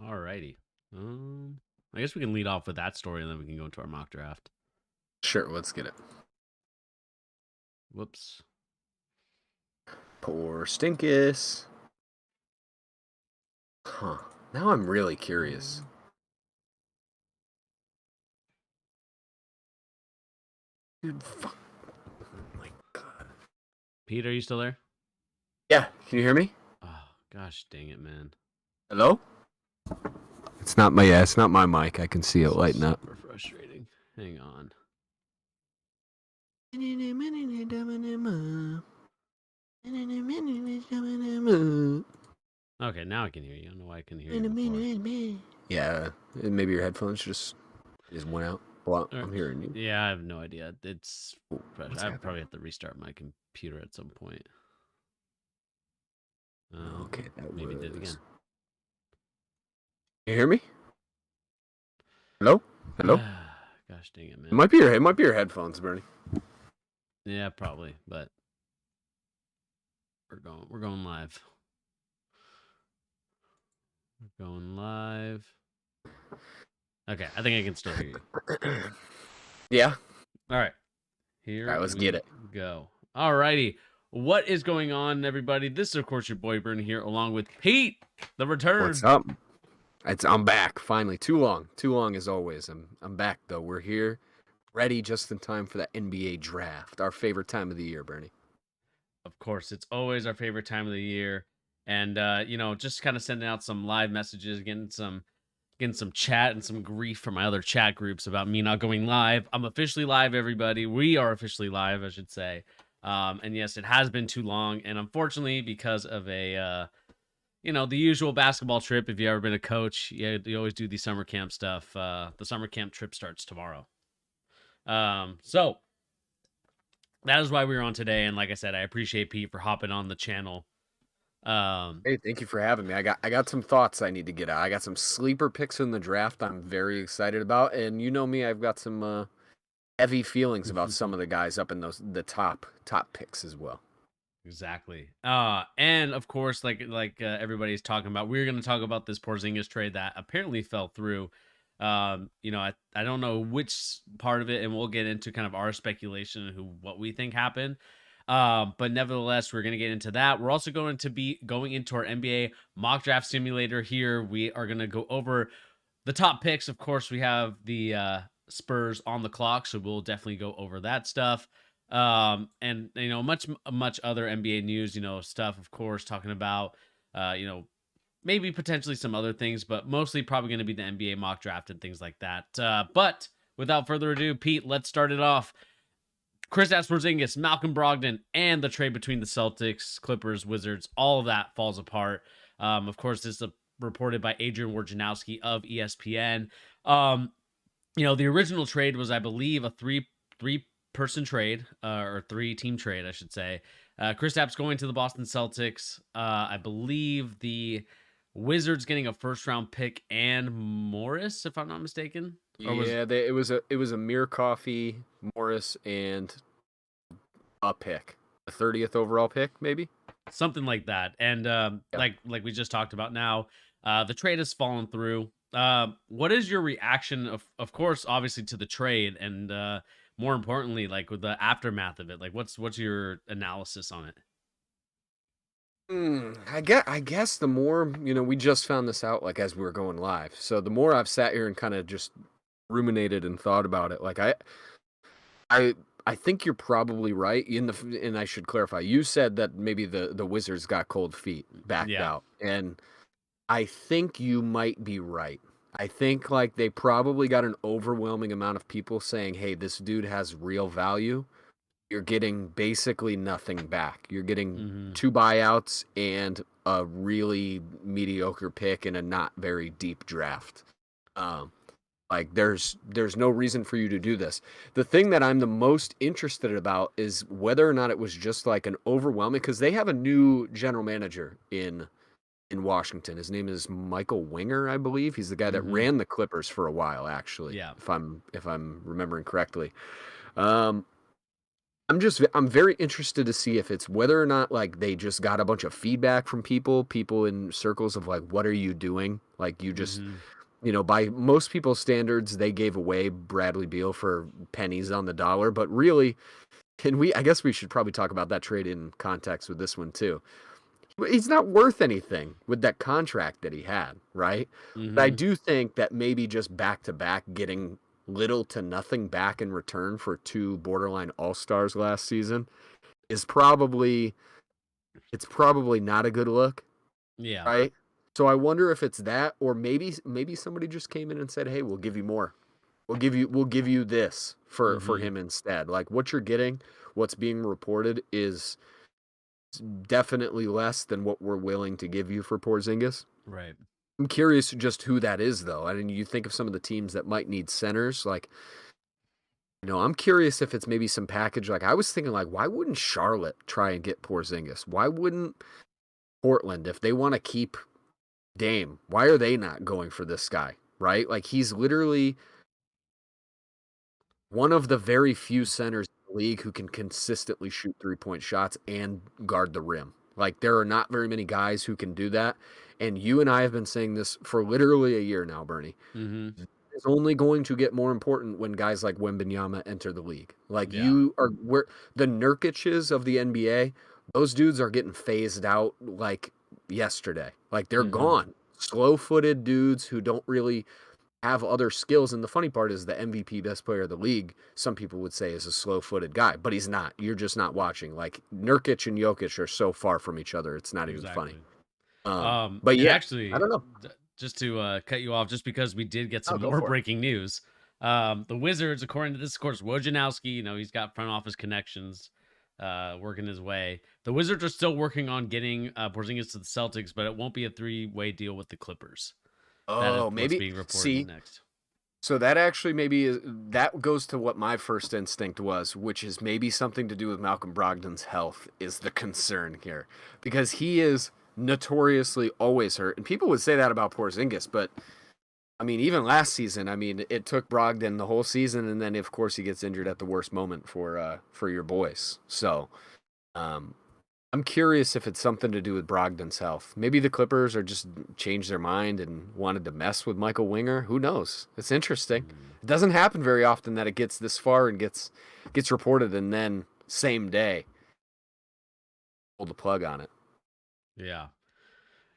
Alrighty. I guess we can lead off with that story and then we can go into our mock draft. Sure, let's get it. Whoops. Poor Stinkus. Huh. Now I'm really curious. Dude, fuck. Oh my god. Pete, are you still there? Yeah, can you hear me? Oh, gosh dang it, man. Hello? It's not my mic. I can see it lighting up. Super frustrating. Hang on. Okay, now I can hear you. I don't know why I couldn't hear you before. Yeah, maybe your headphones just went out. Well, I'm hearing you. Yeah, I have no idea. It's What's I happening? probably have to restart my computer at some point. Okay, that maybe was... did again. You hear me? Hello? Hello? Gosh dang it, man. It might be your headphones, Bernie. Yeah, probably, but we're going live. We're going live. Okay, I think I can still hear you. Yeah. All right. Here. All right, let's get it. Go. All righty. What is going on, everybody? This is, of course, your boy Bernie here, along with Pete, the return. What's up? I'm back finally. Too long as always. I'm back though. We're here, ready just in time for that NBA draft. Our favorite time of the year, Bernie. Of course, it's always our favorite time of the year, and just kind of sending out some live messages, getting some chat and some grief from my other chat groups about me not going live. I'm officially live, everybody. We are officially live, I should say. And yes, it has been too long, and unfortunately, because of a the usual basketball trip. If you've ever been a coach, you always do the summer camp stuff. The summer camp trip starts tomorrow. So that is why we were on today. And like I said, I appreciate Pete for hopping on the channel. Hey, thank you for having me. I got some thoughts I need to get out. I got some sleeper picks in the draft I'm very excited about, and you know me, I've got some heavy feelings about some of the guys up in the top picks as well. Exactly. And of course, like everybody's talking about, we're going to talk about this Porzingis trade that apparently fell through. I don't know which part of it, and we'll get into kind of our speculation and what we think happened. But nevertheless, we're going to get into that. We're also going to be going into our NBA mock draft simulator here. We are going to go over the top picks. Of course, we have the Spurs on the clock, so we'll definitely go over that stuff. And much other NBA news, stuff, of course, talking about maybe potentially some other things, but mostly probably going to be the NBA mock draft and things like that. But without further ado, Pete, let's start it off. Kristaps Porzingis, Malcolm Brogdon, and the trade between the Celtics, Clippers, Wizards, all of that falls apart. Of course, this is reported by Adrian Wojnarowski of ESPN. The original trade was, I believe, a three-person trade, or three-team trade, I should say. Kristaps going to the Boston Celtics. I believe the Wizards getting a first-round pick and Morris, if I'm not mistaken. It was Amir Coffey, Morris, and a pick, a 30th overall pick, maybe something like that. And like we just talked about now, the trade has fallen through. What is your reaction, of course, obviously, to the trade, and more importantly, like with the aftermath of it? Like, what's your analysis on it? I guess the more, we just found this out like as we were going live. So the more I've sat here and kind of just ruminated and thought about it, like I think you're probably right. And I should clarify, you said that maybe the Wizards got cold feet, backed out, and I think you might be right. I think like they probably got an overwhelming amount of people saying, "Hey, this dude has real value." You're getting basically nothing back. You're getting 2 buyouts and a really mediocre pick in a not very deep draft. Like there's no reason for you to do this. The thing that I'm the most interested about is whether or not it was just like an overwhelming, because they have a new general manager in Washington. His name is Michael Winger, I believe. He's the guy that ran the Clippers for a while, actually. Yeah. If I'm remembering correctly. I'm very interested to see if it's whether or not like they just got a bunch of feedback from people in circles of like, what are you doing? Like you just, Hmm. by most people's standards, they gave away Bradley Beal for pennies on the dollar. But really, I guess we should probably talk about that trade in context with this one too. He's not worth anything with that contract that he had, right? But I Hmm. do think that maybe just back to back getting little to nothing back in return for two borderline all-stars last season is probably not a good look, Yeah. right? So I wonder if it's that, or maybe somebody just came in and said, "Hey, we'll give you more. We'll give you this for Hmm. him instead." Like what you're getting, what's being reported is definitely less than what we're willing to give you for Porzingis. Right. I'm curious just who that is, though. I mean, you think of some of the teams that might need centers. Like, I'm curious if it's maybe some package. Like, I was thinking, like, why wouldn't Charlotte try and get Porzingis? Why wouldn't Portland, if they want to keep Dame, why are they not going for this guy? Right? Like, he's literally one of the very few centers in the league who can consistently shoot 3-point shots and guard the rim. Like, there are not very many guys who can do that. And you and I have been saying this for literally a year now, Bernie. Hmm. Is only going to get more important when guys like Wembanyama enter the league. Like Yeah. you are where the Nurkic's of the NBA, those dudes are getting phased out like yesterday. Like they're Hmm. gone. Slow-footed dudes who don't really have other skills. And the funny part is the MVP best player of the league, some people would say is a slow-footed guy, but he's not. You're just not watching. Like Nurkic and Jokic are so far from each other. It's not even funny. Exactly. But And yeah, I actually, don't know. just to cut you off, just because we did get Oh, some go more for it. breaking news. The Wizards, according to this, of course, Wojnarowski, he's got front office connections, working his way. The Wizards are still working on getting Porzingis to the Celtics, but it won't be a three-way deal with the Clippers. That is Oh, what's maybe being reported see. next. So that actually maybe that goes to what my first instinct was, which is maybe something to do with Malcolm Brogdon's health is the concern here, because he is notoriously always hurt, and people would say that about Porzingis, but I mean even last season, I mean it took Brogdon the whole season, and then of course he gets injured at the worst moment for your boys. So um, I'm curious if it's something to do with Brogdon's health. Maybe the Clippers are just changed their mind and wanted to mess with Michael Winger. Who knows? It's interesting. Mm, It doesn't happen very often that it gets this far and gets reported and then same day pull the plug on it. yeah.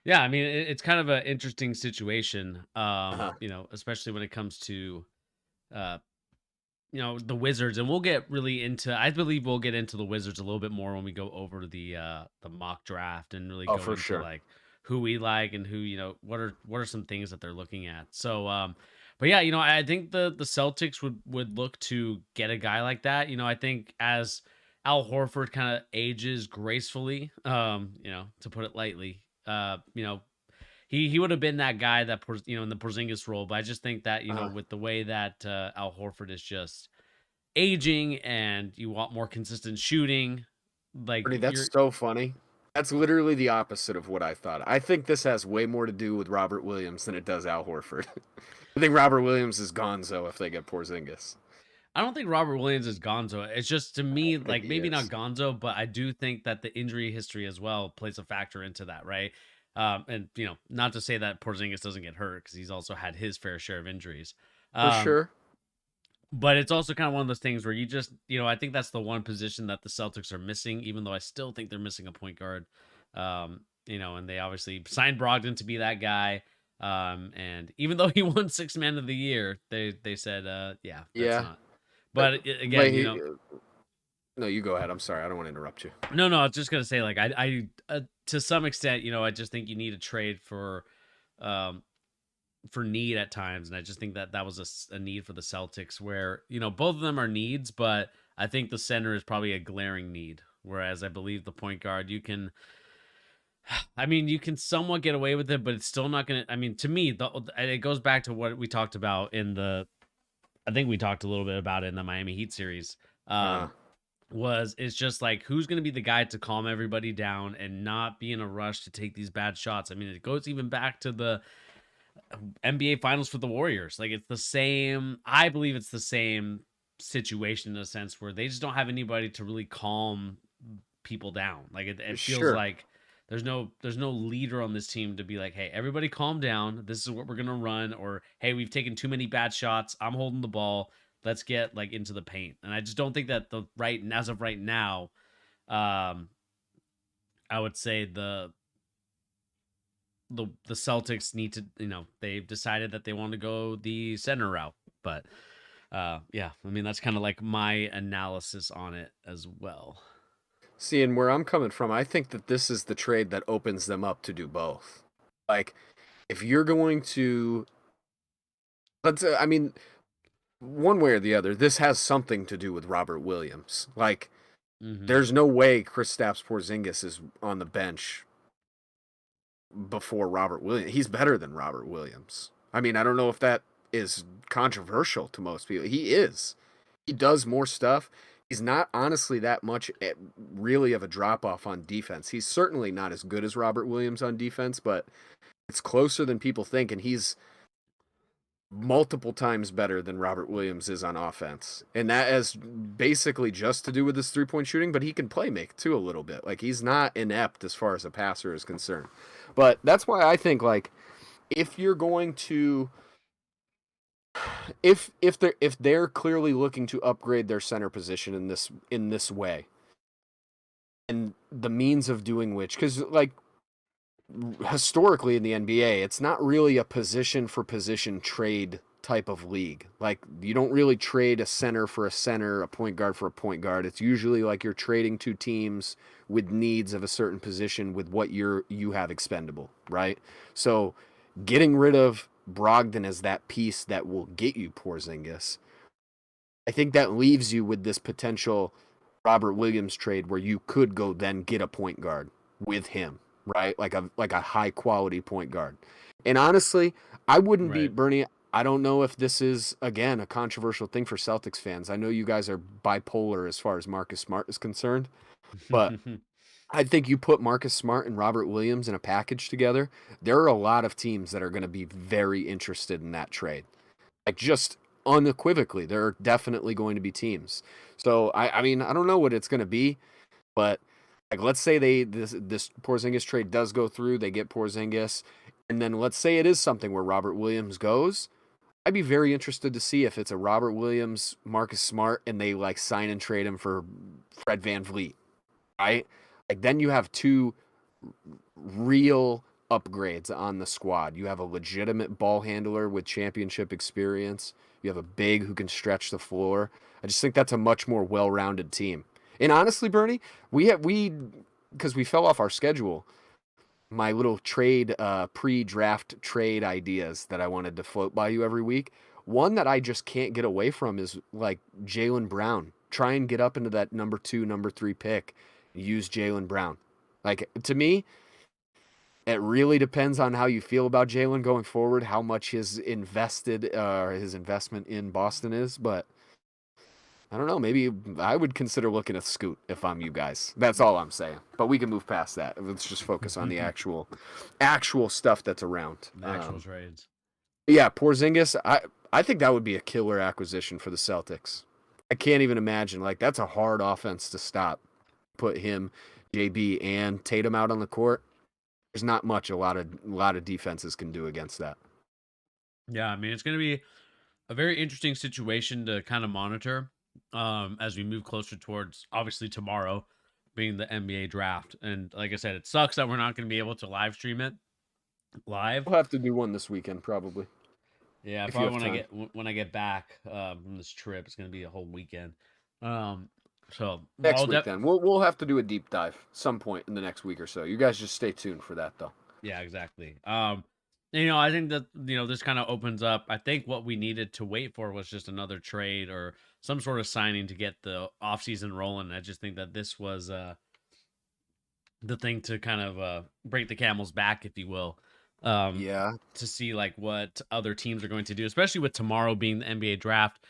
Yeah, I mean, it's kind of an interesting situation, Uh-huh. especially when it comes to uh, the Wizards, and we'll get really into. I believe we'll get into the Wizards a little bit more when we go over the mock draft and really Oh, go for into sure. like who we like and who what are some things that they're looking at. So, but yeah, I think the Celtics would look to get a guy like that. I think as Al Horford kind of ages gracefully, to put it lightly, he would have been that guy that in the Porzingis role. But I just think that Uh-huh. with the way that Al Horford is just aging and you want more consistent shooting, like Bernie, you're that's so funny. That's literally the opposite of what I thought. I think this has way more to do with Robert Williams than it does Al Horford. I think Robert Williams is gonzo if they get Porzingis. I don't think Robert Williams is gonzo. It's just to me I think like he maybe not is. gonzo, but I do think that the injury history as well plays a factor into that, right? And not to say that Porzingis doesn't get hurt because he's also had his fair share of injuries. For Um, sure. but it's also kind of one of those things where you just, I think that's the one position that the Celtics are missing, even though I still think they're missing a point guard. And they obviously signed Brogdon to be that guy. And even though he won sixth man of the year, they said, yeah, that's Yeah. not. Uh, But But again, no, you go ahead. I'm sorry. I don't want to interrupt you. no, I was just gonna say, like, I to some extent, I just think you need a trade um, for need at times, and I just think that that was a need for the Celtics, where both of them are needs, but I think the center is probably a glaring need. Whereas I believe the point guard, I mean, you can somewhat get away with it, but it's still not gonna. I mean, to me, it goes back to what we talked about in the. I think we talked a little bit about it in the Miami Heat series. Uh, It's just like who's going to be the guy to calm everybody down and not be in a rush to take these bad shots. I mean, it goes even back to the NBA Finals for the Warriors. Like it's the same. I believe it's the same situation in a sense where they just don't have anybody to really calm people down. Like it feels Sure. like there's no leader on this team to be like, hey, everybody calm down. This is what we're gonna run, or hey, we've taken too many bad shots. I'm holding the ball. Let's get like into the paint. And I just don't think that as of right now, um, I would say the Celtics need to, they've decided that they want to go the center route. But yeah, I mean that's kind of like my analysis on it as well. See, and where I'm coming from, I think that this is the trade that opens them up to do both. Like, if you're going to, I mean, one way or the other, this has something to do with Robert Williams. Like, Mm-hmm. there's no way Kristaps Porzingis is on the bench before Robert Williams. He's better than Robert Williams. I mean, I don't know if that is controversial to most people. He is. He does more stuff. He's not honestly that much really of a drop off on defense. He's certainly not as good as Robert Williams on defense, but it's closer than people think, and he's multiple times better than Robert Williams is on offense. And that has basically just to do with his 3-point shooting, but he can play make too a little bit. Like, he's not inept as far as a passer is concerned. But that's why I think, like, if you're going to if they're clearly looking to upgrade their center position in this way, and the means of doing which, because like historically in the NBA, it's not really a position for position trade type of league. Like, you don't really trade a center for a center, a point guard for a point guard. It's usually like you're trading two teams with needs of a certain position with what you have expendable, right? So getting rid of Brogdon as that piece that will get you Porzingis, I think that leaves you with this potential Robert Williams trade where you could go then get a point guard with him, right? Like a high quality point guard. And honestly, I wouldn't be Right. Bernie. I don't know if this is again a controversial thing for Celtics fans. I know you guys are bipolar as far as Marcus Smart is concerned, but I think you put Marcus Smart and Robert Williams in a package together, there are a lot of teams that are going to be very interested in that trade. Like, just unequivocally, there are definitely going to be teams. So I mean, I don't know what it's going to be, but like, let's say this Porzingis trade does go through, they get Porzingis, and then let's say it is something where Robert Williams goes. I'd be very interested to see if it's a Robert Williams, Marcus Smart, and they like sign and trade him for Fred VanVleet, right? Like, then you have two real upgrades on the squad. You have a legitimate ball handler with championship experience. You have a big who can stretch the floor. I just think that's a much more well-rounded team. And honestly, Bernie, we because we fell off our schedule, my little trade pre-draft trade ideas that I wanted to float by you every week. One that I just can't get away from is like Jaylen Brown. Try and get up into that number 2, number 3 pick. Use Jaylen Brown. Like, to me, it really depends on how you feel about Jaylen going forward, how much his investment in Boston is, but I don't know. Maybe I would consider looking at Scoot if I'm you guys. That's all I'm saying. But we can move past that. Let's just focus on the actual stuff that's around. The actual trades. Yeah, Porzingis. I think that would be a killer acquisition for the Celtics. I can't even imagine. Like, that's a hard offense to stop. Put him, JB, and Tatum out on the court. There's not much a lot of defenses can do against that. Yeah, I mean it's going to be a very interesting situation to kind of monitor as we move closer towards obviously tomorrow being the NBA draft. And like I said, it sucks that we're not going to be able to live stream it live. We'll have to do one this weekend probably Yeah, if you probably have time. when I get back from this trip, it's going to be a whole weekend. Um, so Next week then. We'll have to do a deep dive some point in the next week or so. You guys just stay tuned for that though. yeah, exactly. I think that this kind of opens up. I think what we needed to wait for was just another trade or some sort of signing to get the offseason rolling. I just think that this was the thing to kind of break the camel's back, if you will. Yeah. To see like what other teams are going to do, especially with tomorrow being the NBA draft.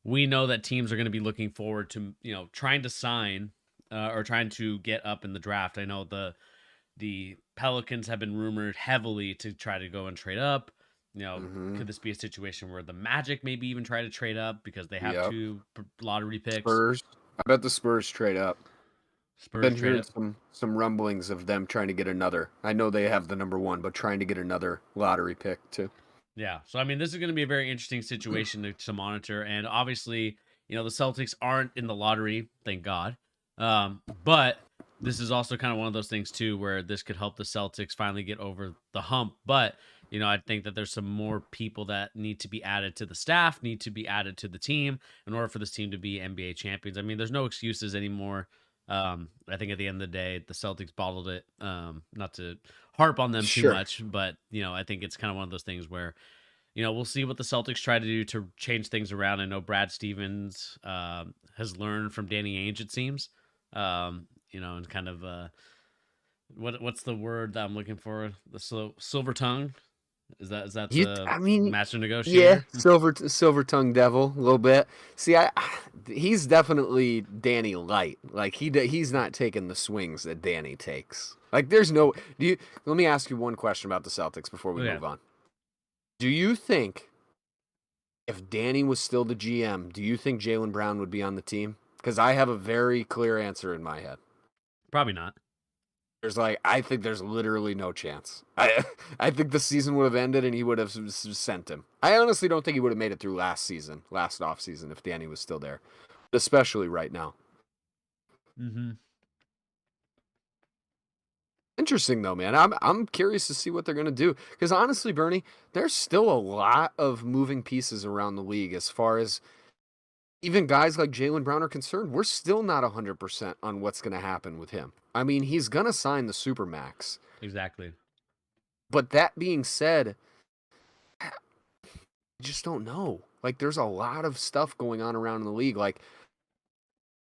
We know that teams are going to be looking forward to, trying to sign or trying to get up in the draft. I know the Pelicans have been rumored heavily to try to go and trade up. Mhm. could this be a situation where the Magic maybe even try to trade up because they have Yep. two lottery picks? Spurs. I bet the Spurs trade up. I've Spurs been trade hearing up. some rumblings of them trying to get another. I know they have the number one, but trying to get another lottery pick too. Yeah. So I mean, this is going to be a very interesting situation to monitor, and obviously, the Celtics aren't in the lottery, thank God. But this is also kind of one of those things too, where this could help the Celtics finally get over the hump. But I think that there's some more people that need to be added to the staff, need to be added to the team in order for this team to be NBA champions. I mean, there's no excuses anymore. I think at the end of the day, the Celtics bottled it. Not to harp on them too Sure. much, but I think it's kind of one of those things where we'll see what the Celtics try to do to change things around. I know Brad Stevens has learned from Danny Ainge, it seems. And kind of what's the word that I'm looking for? The silver tongue. Is that the I mean, master yeah, negotiator? silver tongue devil a little bit. See, he's definitely Danny light. Like he's not taking the swings that Danny takes. Like there's no. Let me ask you one question about the Celtics before we Yeah, move on. Do you think if Danny was still the GM, do you think Jaylen Brown would be on the team? Because I have a very clear answer in my head. probably not. I think there's literally no chance. I think the season would have ended and he would have sent him. I honestly don't think he would have made it through last off season, if Danny was still there, especially right now. Mm-hmm. Interesting though, man. I'm curious to see what they're gonna do because honestly, Bernie, there's still a lot of moving pieces around the league as far as even guys like Jaylen Brown are concerned. We're still not 100% on what's gonna happen with him. I mean, he's gonna sign the Supermax. Exactly. But that being said, I just don't know. Like, there's a lot of stuff going on around in the league. Like,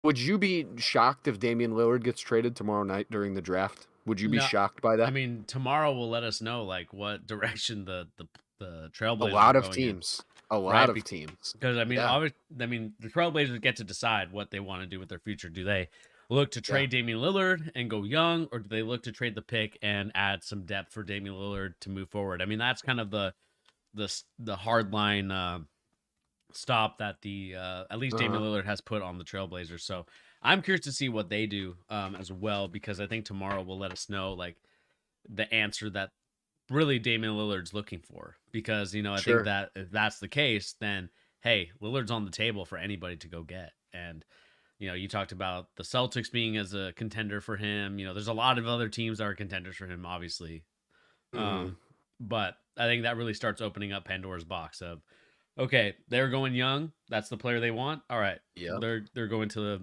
would you be shocked if Damian Lillard gets traded tomorrow night during the draft? Would you be No, shocked by I that? mean tomorrow will let us know like what direction the A Trailblazers are lot of going in, teams. A lot right? of teams. Because I mean, Yeah. the Trailblazers get to decide what they want to do with their future. Do they look to Yeah. trade Damian Lillard and go young, or do they look to trade the pick and add some depth for Damian Lillard to move forward? I mean, that's kind of the hard line stop that the at least Damian Uh-huh. Lillard has put on the Trailblazers. So I'm curious to see what they do as well, because I think tomorrow will let us know like the answer that really Damian Lillard's looking for. Because I think Sure. that if that's the case, then hey, Lillard's on the table for anybody to go get. And you talked about the Celtics being as a contender for him. There's a lot of other teams that are contenders for him, obviously. Hmm. But I think that really starts opening up Pandora's box of, okay, they're going young. That's the player they want. All right, Yep. they're going to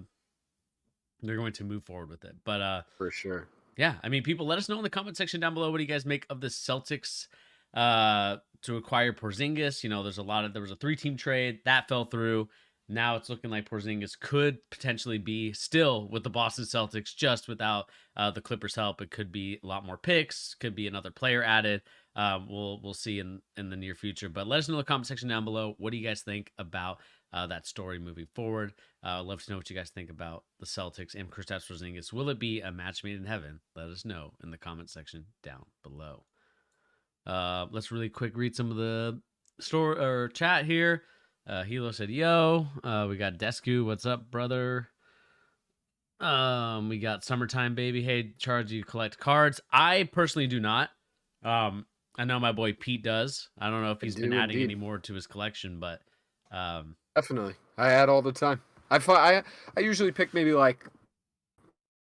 move forward with it. But For sure. yeah, I mean, people, let us know in the comment section down below what do you guys make of the Celtics to acquire Porzingis. There was a 3-team trade that fell through. Now it's looking like Porzingis could potentially be still with the Boston Celtics, just without the Clippers' help. It could be a lot more picks, could be another player added. We'll see in the near future. But let us know in the comment section down below. What do you guys think about that story moving forward? I'd love to know what you guys think about the Celtics and Kristaps Porzingis. Will it be a match made in heaven? Let us know in the comment section down below. Let's really quick read some of the store or chat here. Hilo said, "Yo." We got Desku. What's up, brother? We got Summertime Baby. Hey, Charles, you collect cards? I personally do not. I know my boy Pete does. I don't know if I he's been do adding any indeed. more to his collection, but Definitely. I add all the time. I usually pick maybe like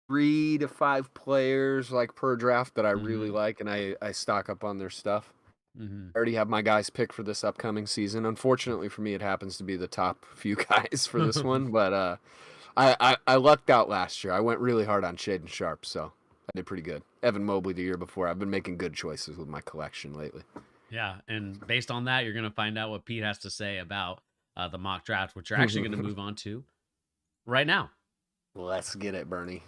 3 to 5 players like per draft that I really mhm, like, and I stock up on their stuff. mhm. I already have my guys picked for this upcoming season. Unfortunately for me, it happens to be the top few guys for this one, but I lucked out last year. I went really hard on Shaden Sharp, so I did pretty good. Evan Mobley the year before. I've been making good choices with my collection lately. Yeah, and based on that, you're gonna find out what Pete has to say about the mock draft, which you're actually gonna move on to right now. Let's get it, Bernie.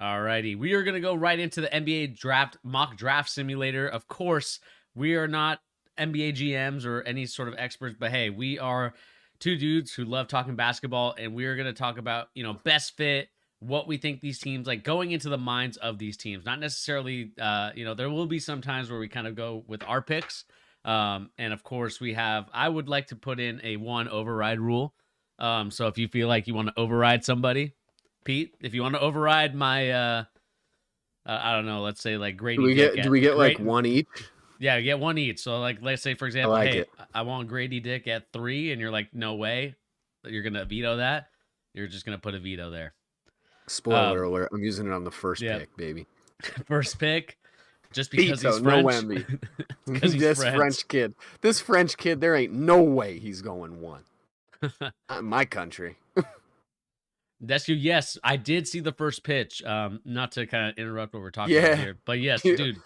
Alrighty, we are gonna go right into the NBA draft mock draft simulator. Of course, we are not NBA GMs or any sort of experts, but hey, we are two dudes who love talking basketball, and we are gonna talk about best fit, what we think these teams like going into the minds of these teams. Not necessarily, there will be some times where we kind of go with our picks, And of course, I would like to put in a one override rule. So if you feel like you want to override somebody, Pete, if you want to override my, I don't know, let's say like Do Grady we Dick get do at we get like great. one each? Yeah, get one each. So like, let's say for I example, like hey, it. I want Grady Dick at 3, and you're like, no way, that you're gonna veto that. You're just gonna put a veto there. Spoiler Um, alert, I'm using it on the first yeah, pick, baby. first pick, just because he's Veto, no French. Wemby. Because he's This French. French kid, there ain't no way he's going one. Not in my country. That's you. Yes, I did see the first pitch. Not to kind of interrupt what we're talking about Yeah. here, but yes, Yeah. dude,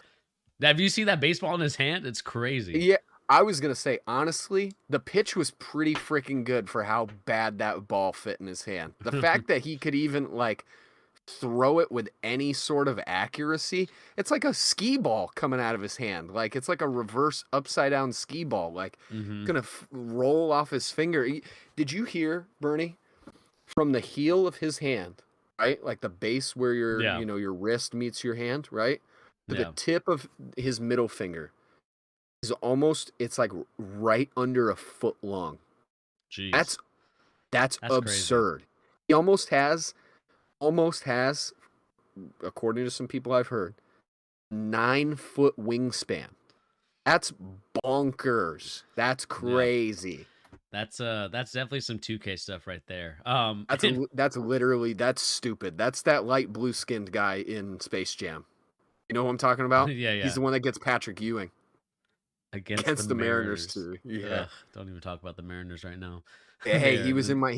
have you seen that baseball in his hand? It's crazy. Yeah, I was gonna say honestly, the pitch was pretty freaking good for how bad that ball fit in his hand. The fact that he could even like throw it with any sort of accuracy, it's like a skee ball coming out of his hand. Like it's like a reverse upside down skee ball. Like Hmm. gonna roll off his finger. Did you hear, Bernie, from the heel of his hand, right? Like the base where your Yeah, your wrist meets your hand, right? To the yeah. tip of his middle finger is almost it's like right under a foot long. Jeez, That's that's crazy. absurd. He almost has, according to some people I've heard, 9-foot wingspan. That's bonkers. That's Yeah, crazy. that's definitely some 2K stuff right there. That's stupid. That's that light blue skinned guy in Space Jam. You know who I'm talking about? Yeah, He's yeah. the one that gets Patrick Ewing Against the against the Mariners Mariners. too. Yeah. Ugh, don't even talk about the Mariners right now. Hey, They're he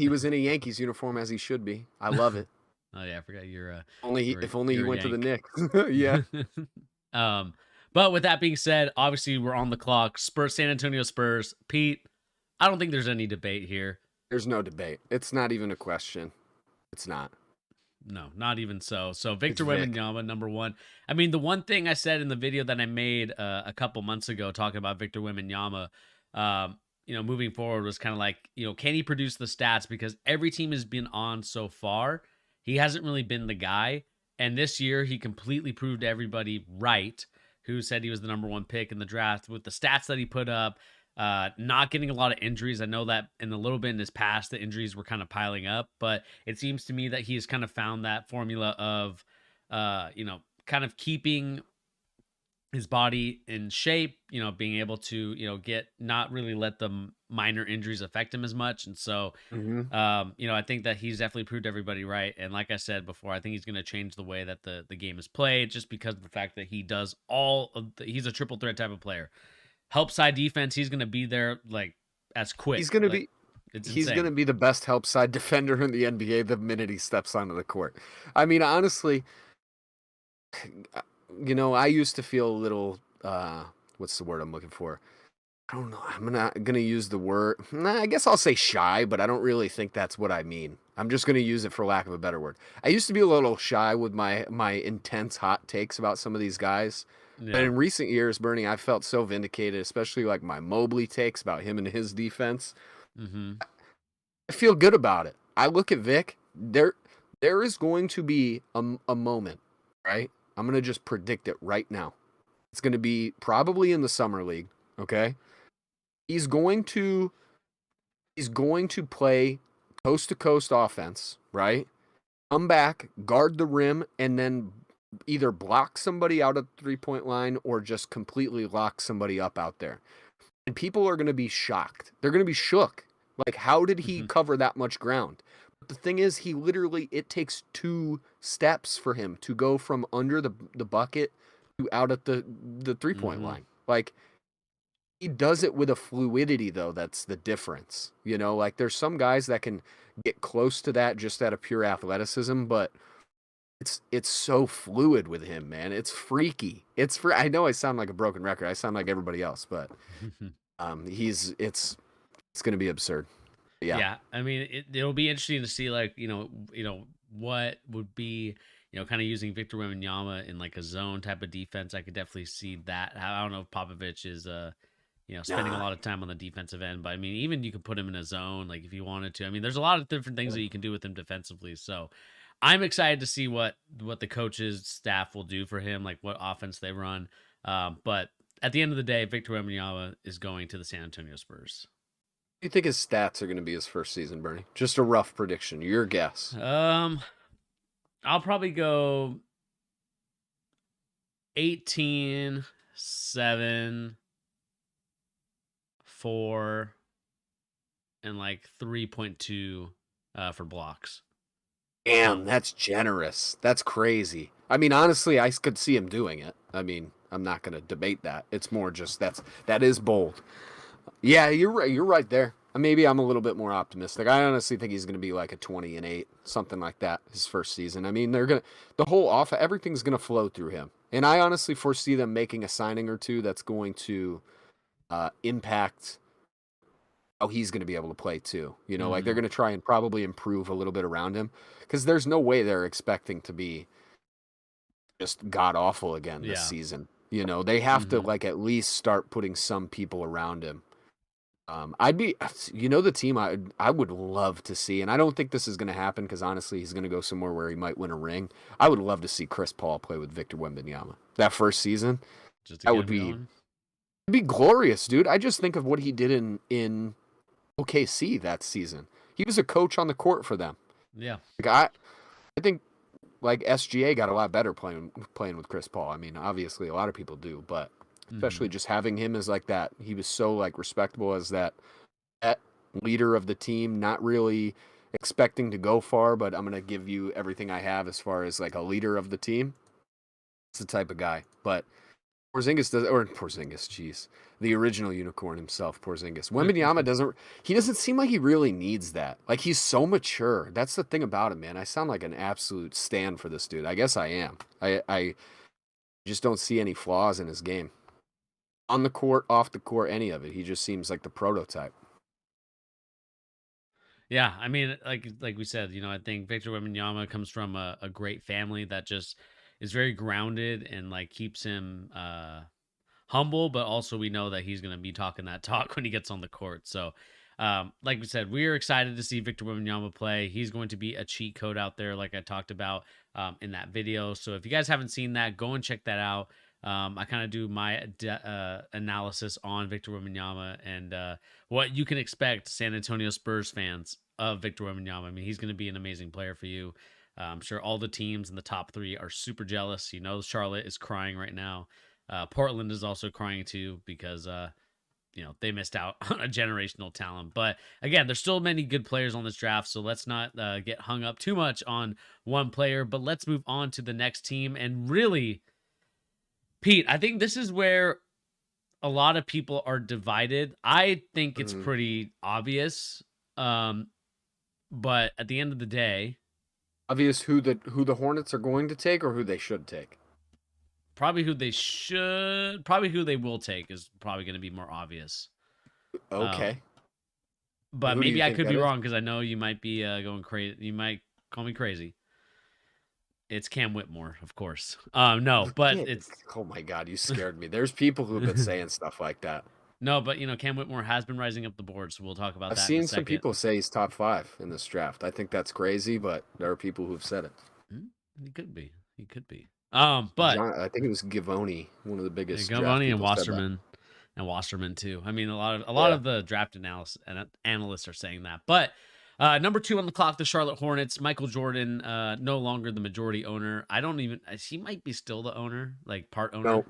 was in a Yankees uniform as he should be. I love it. oh yeah, I forgot If only he you're a went to the Yank. Knicks. Yeah. um, but with that being said, obviously we're on the clock. Spurs, San Antonio Spurs. Pete, I don't think there's any debate here. There's no debate. It's not even a question. It's not. No, not even so. So It's Victor Vic. Wembanyama, number one. I mean, the one thing I said in the video that I made a couple months ago talking about Victor Wembanyama, moving forward was kind of like, can he produce the stats? Because every team has been on so far, he hasn't really been the guy. And this year, he completely proved everybody right who said he was the number one pick in the draft with the stats that he put up, not getting a lot of injuries. I know that in a little bit in his past, the injuries were kind of piling up, but it seems to me that he's kind of found that formula of, kind of keeping his body in shape, being able to, get not really let the minor injuries affect him as much. And so, Hmm. I think that he's definitely proved everybody right. And like I said before, I think he's going to change the way that the game is played just because of the fact that he does he's a triple threat type of player. Help side defense, he's going to be there like as quick. He's gonna Like be it's he's gonna insane. be the best help side defender in the NBA the minute he steps onto the court. I mean, honestly, I used to feel a little what's the word I'm looking for? I don't know. I'm not gonna use the word. Nah, I guess I'll say shy, but I don't really think that's what I mean. I'm just gonna use it for lack of a better word. I used to be a little shy with my intense hot takes about some of these guys, but Yeah. in recent years, Bernie, I felt so vindicated, especially like my Mobley takes about him and his defense. Mhm. I feel good about it. I look at Vic. There is going to be a moment, right? I'm gonna just predict it right now. It's gonna be probably in the summer league. Okay, he's going to he's going to play coast to coast offense, right? Come back, guard the rim, and then either block somebody out of the 3-point line or just completely lock somebody up out there. And people are going to be shocked. They're going to be shook. Like, how did he Mhm. cover that much ground? But the thing is, it takes 2 steps for him to go from under the bucket to out at the 3-point Mhm. line. Like, he does it with a fluidity, though. That's the difference. Like, there's some guys that can get close to that just out of pure athleticism, but it's so fluid with him, man. It's freaky. I know I sound like a broken record. I sound like everybody else, but it's going to be absurd. Yeah. Yeah, I mean, it'll be interesting to see, like, what would be, kind of using Victor Wembanyama in like a zone type of defense. I could definitely see that. I don't know if Popovich is, spending a Nah. lot of time on the defensive end, but I mean, even you could put him in a zone, like if you wanted to. I mean, there's a lot of different things that you can do with him defensively. So, I'm excited to see what the coaches staff will do for him, like what offense they run. But at the end of the day, Victor Wembanyama is going to the San Antonio Spurs. Do you think his stats are going to be his first season, Bernie? Just a rough prediction. Your guess. I'll probably go 18, 7, 4, and like 3.2 for blocks. Damn, that's generous. That's crazy. I mean, honestly, I could see him doing it. I mean, I'm not going to debate that. It's more just that is bold. Yeah, you're right. You're right there. Maybe I'm a little bit more optimistic. I honestly think he's going to be like a 20-8, something like that, his first season. I mean, the whole everything's going to flow through him. And I honestly foresee them making a signing or two that's going to impact how he's going to be able to play too. You know, like they're going to try and probably improve a little bit around him because there's no way they're expecting to be just god awful again this season. You know, they have to like at least start putting some people around him. The team I would love to see, and I don't think this is going to happen because honestly, he's going to go somewhere where he might win a ring. I would love to see Chris Paul play with Victor Wembanyama that first season. That would be glorious, dude. I just think of what he did in OKC that season. He was a coach on the court for them. Yeah, like I think like SGA got a lot better playing with Chris Paul. I mean, obviously a lot of people do, but especially just having him as like that. He was so like respectable as that leader of the team, not really expecting to go far, but I'm going to give you everything I have as far as like a leader of the team. It's the type of guy. But Porzingis, jeez. The original unicorn himself, Porzingis. Wembanyama doesn't seem like he really needs that. Like he's so mature. That's the thing about him, man. I sound like an absolute stan for this dude. I guess I am. I just don't see any flaws in his game. On the court, off the court, any of it. He just seems like the prototype. Yeah, I mean, like we said, I think Victor Wembanyama comes from a great family that just is very grounded and like keeps him humble, but also we know that he's going to be talking that talk when he gets on the court. So, like we said, we are excited to see Victor Wembanyama play. He's going to be a cheat code out there, like I talked about in that video. So if you guys haven't seen that, go and check that out. I kind of do my analysis on Victor Wembanyama and what you can expect, San Antonio Spurs fans, of Victor Wembanyama. I mean, he's going to be an amazing player for you. I'm sure all the teams in the top 3 are super jealous. Charlotte is crying right now. Portland is also crying too because they missed out on a generational talent. But again, there's still many good players on this draft, so let's not get hung up too much on one player. But let's move on to the next team. And really, Pete, I think this is where a lot of people are divided. I think it's pretty obvious, but at the end of the day, obvious who the Hornets are going to take or who they should take. Probably who they will take is probably going to be more obvious. Okay. But maybe I could be wrong because I know you might be going crazy. You might call me crazy. It's Cam Whitmore, of course. No, but it's... Oh, my God, you scared me. There's people who've been saying stuff like that. No, but, Cam Whitmore has been rising up the board, so we'll talk about that in a second. I've seen some people say he's top 5 in this draft. I think that's crazy, but there are people who've said it. He could be. But I think it was Givony, one of the biggest. Givony and Wasserman. And Wasserman, too. I mean, a lot of the draft analysts are saying that. But... number 2 on the clock, the Charlotte Hornets. Michael Jordan, no longer the majority owner. He might be still the owner, like part owner,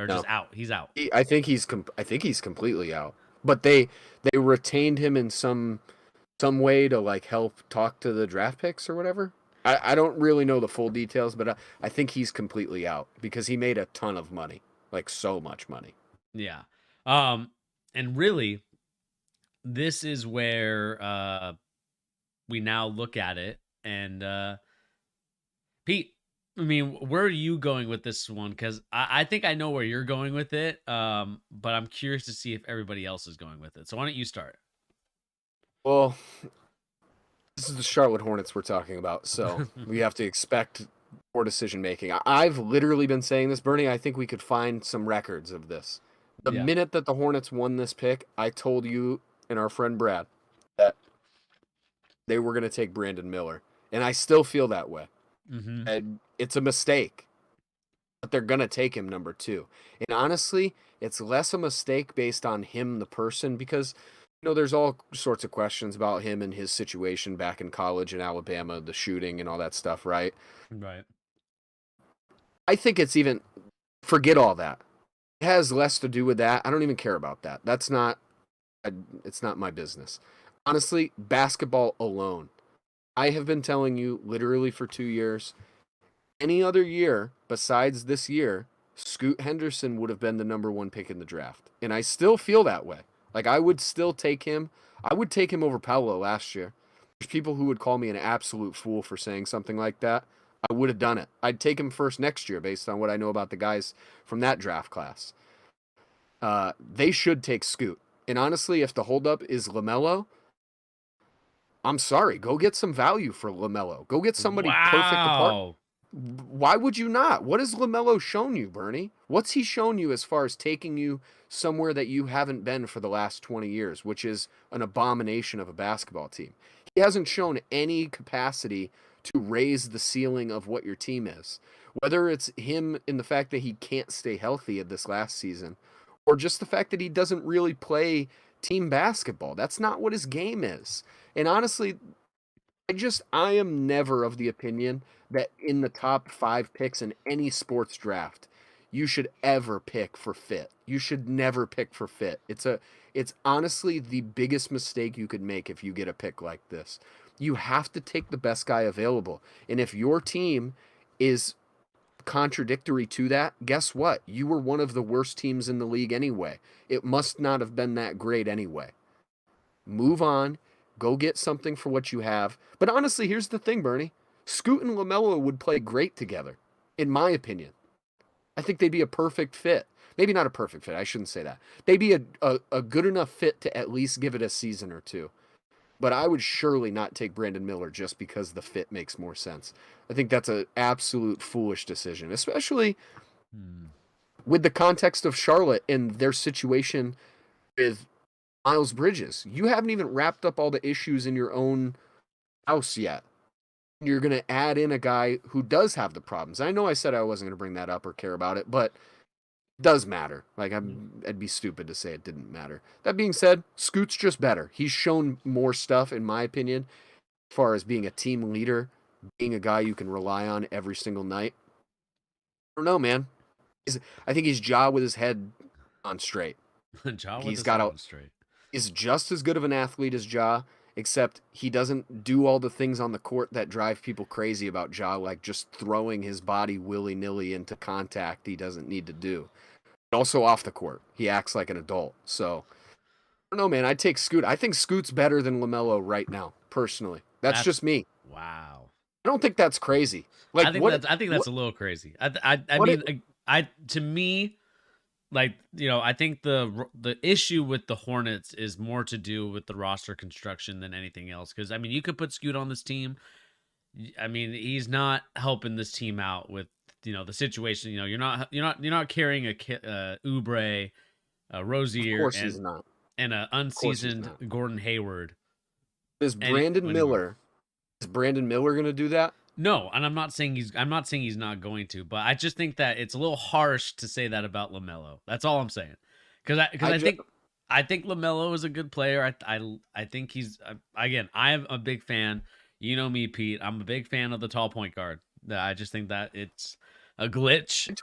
just out. He's out. I think he's completely out. But they retained him in some way to like help talk to the draft picks or whatever. I don't really know the full details, but I think he's completely out because he made a ton of money, like so much money. Yeah. And really, this is where we now look at it. And Pete, I mean, where are you going with this one? Because I think I know where you're going with it, but I'm curious to see if everybody else is going with it. So why don't you start? Well, this is the Charlotte Hornets we're talking about, so we have to expect poor decision making. I've literally been saying this, Bernie. I think we could find some records of this. The minute that the Hornets won this pick, I told you and our friend Brad that they were going to take Brandon Miller. And I still feel that way. And it's a mistake. But they're going to take him number 2. And honestly, It's less a mistake based on him, the person, because there's all sorts of questions about him and his situation back in college in Alabama, the shooting and all that stuff, right? Right. I think it's even forget all that. It has less to do with that. I don't even care about that. It's not my business. Honestly, basketball alone. I have been telling you literally for 2 years. Any other year besides this year, Scoot Henderson would have been the number one pick in the draft. And I still feel that way. Like, I would still take him. I would take him over Paolo last year. There's people who would call me an absolute fool for saying something like that. I would have done it. I'd take him first next year based on what I know about the guys from that draft class. They should take Scoot. And honestly, if the holdup is LaMelo, I'm sorry. Go get some value for LaMelo. Go get somebody perfect apart. Wow. Why would you not? What has LaMelo shown you, Bernie? What's he shown you as far as taking you somewhere that you haven't been for the last 20 years, which is an abomination of a basketball team? He hasn't shown any capacity to raise the ceiling of what your team is. Whether it's him in the fact that he can't stay healthy at this last season, or just the fact that he doesn't really play team basketball. That's not what his game is. And honestly, I am never of the opinion that in the top 5 picks in any sports draft, you should ever pick for fit. You should never pick for fit. It's honestly the biggest mistake you could make if you get a pick like this. You have to take the best guy available. And if your team is contradictory to that, guess what? You were one of the worst teams in the league anyway. It must not have been that great anyway. Move on. Go get something for what you have. But honestly, here's the thing, Bernie. Scoot and LaMelo would play great together, in my opinion. I think they'd be a perfect fit. Maybe not a perfect fit. I shouldn't say that. They'd be a good enough fit to at least give it a season or two. But I would surely not take Brandon Miller just because the fit makes more sense. I think that's an absolute foolish decision, especially with the context of Charlotte and their situation with Miles Bridges. You haven't even wrapped up all the issues in your own house yet. You're going to add in a guy who does have the problems. I know I said I wasn't going to bring that up or care about it, but it does matter. Like, I'd be stupid to say it didn't matter. That being said, Scoot's just better. He's shown more stuff, in my opinion, as far as being a team leader, being a guy you can rely on every single night. I don't know, man. I think he's Ja with his head on straight. Ja with He's his got head on straight. Is just as good of an athlete as Ja, except he doesn't do all the things on the court that drive people crazy about Ja, like just throwing his body willy-nilly into contact he doesn't need to do. But also off the court, he acts like an adult. So, I don't know, man. I'd take Scoot. I think Scoot's better than LaMelo right now, personally. That's just me. Wow. I don't think that's crazy. Like, I think that's a little crazy. To me, like, I think the issue with the Hornets is more to do with the roster construction than anything else. Because I mean, you could put Scoot on this team. I mean, he's not helping this team out with the situation. You're not carrying a Oubre, Rozier, of course he's not. And an unseasoned Gordon Hayward. Is Brandon Miller going to do that? No, and I'm not saying he's not going to, but I just think that it's a little harsh to say that about LaMelo. That's all I'm saying. Because I think LaMelo is a good player. I think he's again. I'm a big fan. You know me, Pete. I'm a big fan of the tall point guard. I just think that it's a glitch.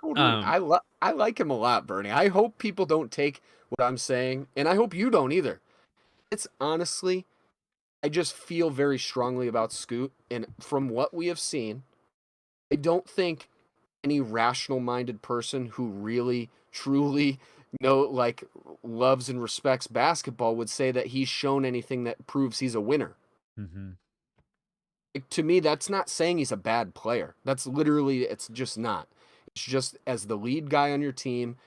I like him a lot, Bernie. I hope people don't take what I'm saying, and I hope you don't either. It's honestly, I just feel very strongly about Scoot, and from what we have seen, I don't think any rational-minded person who really, truly loves and respects basketball would say that he's shown anything that proves he's a winner. Mm-hmm. To me, that's not saying he's a bad player. That's literally, it's just not. It's just as the lead guy on your team,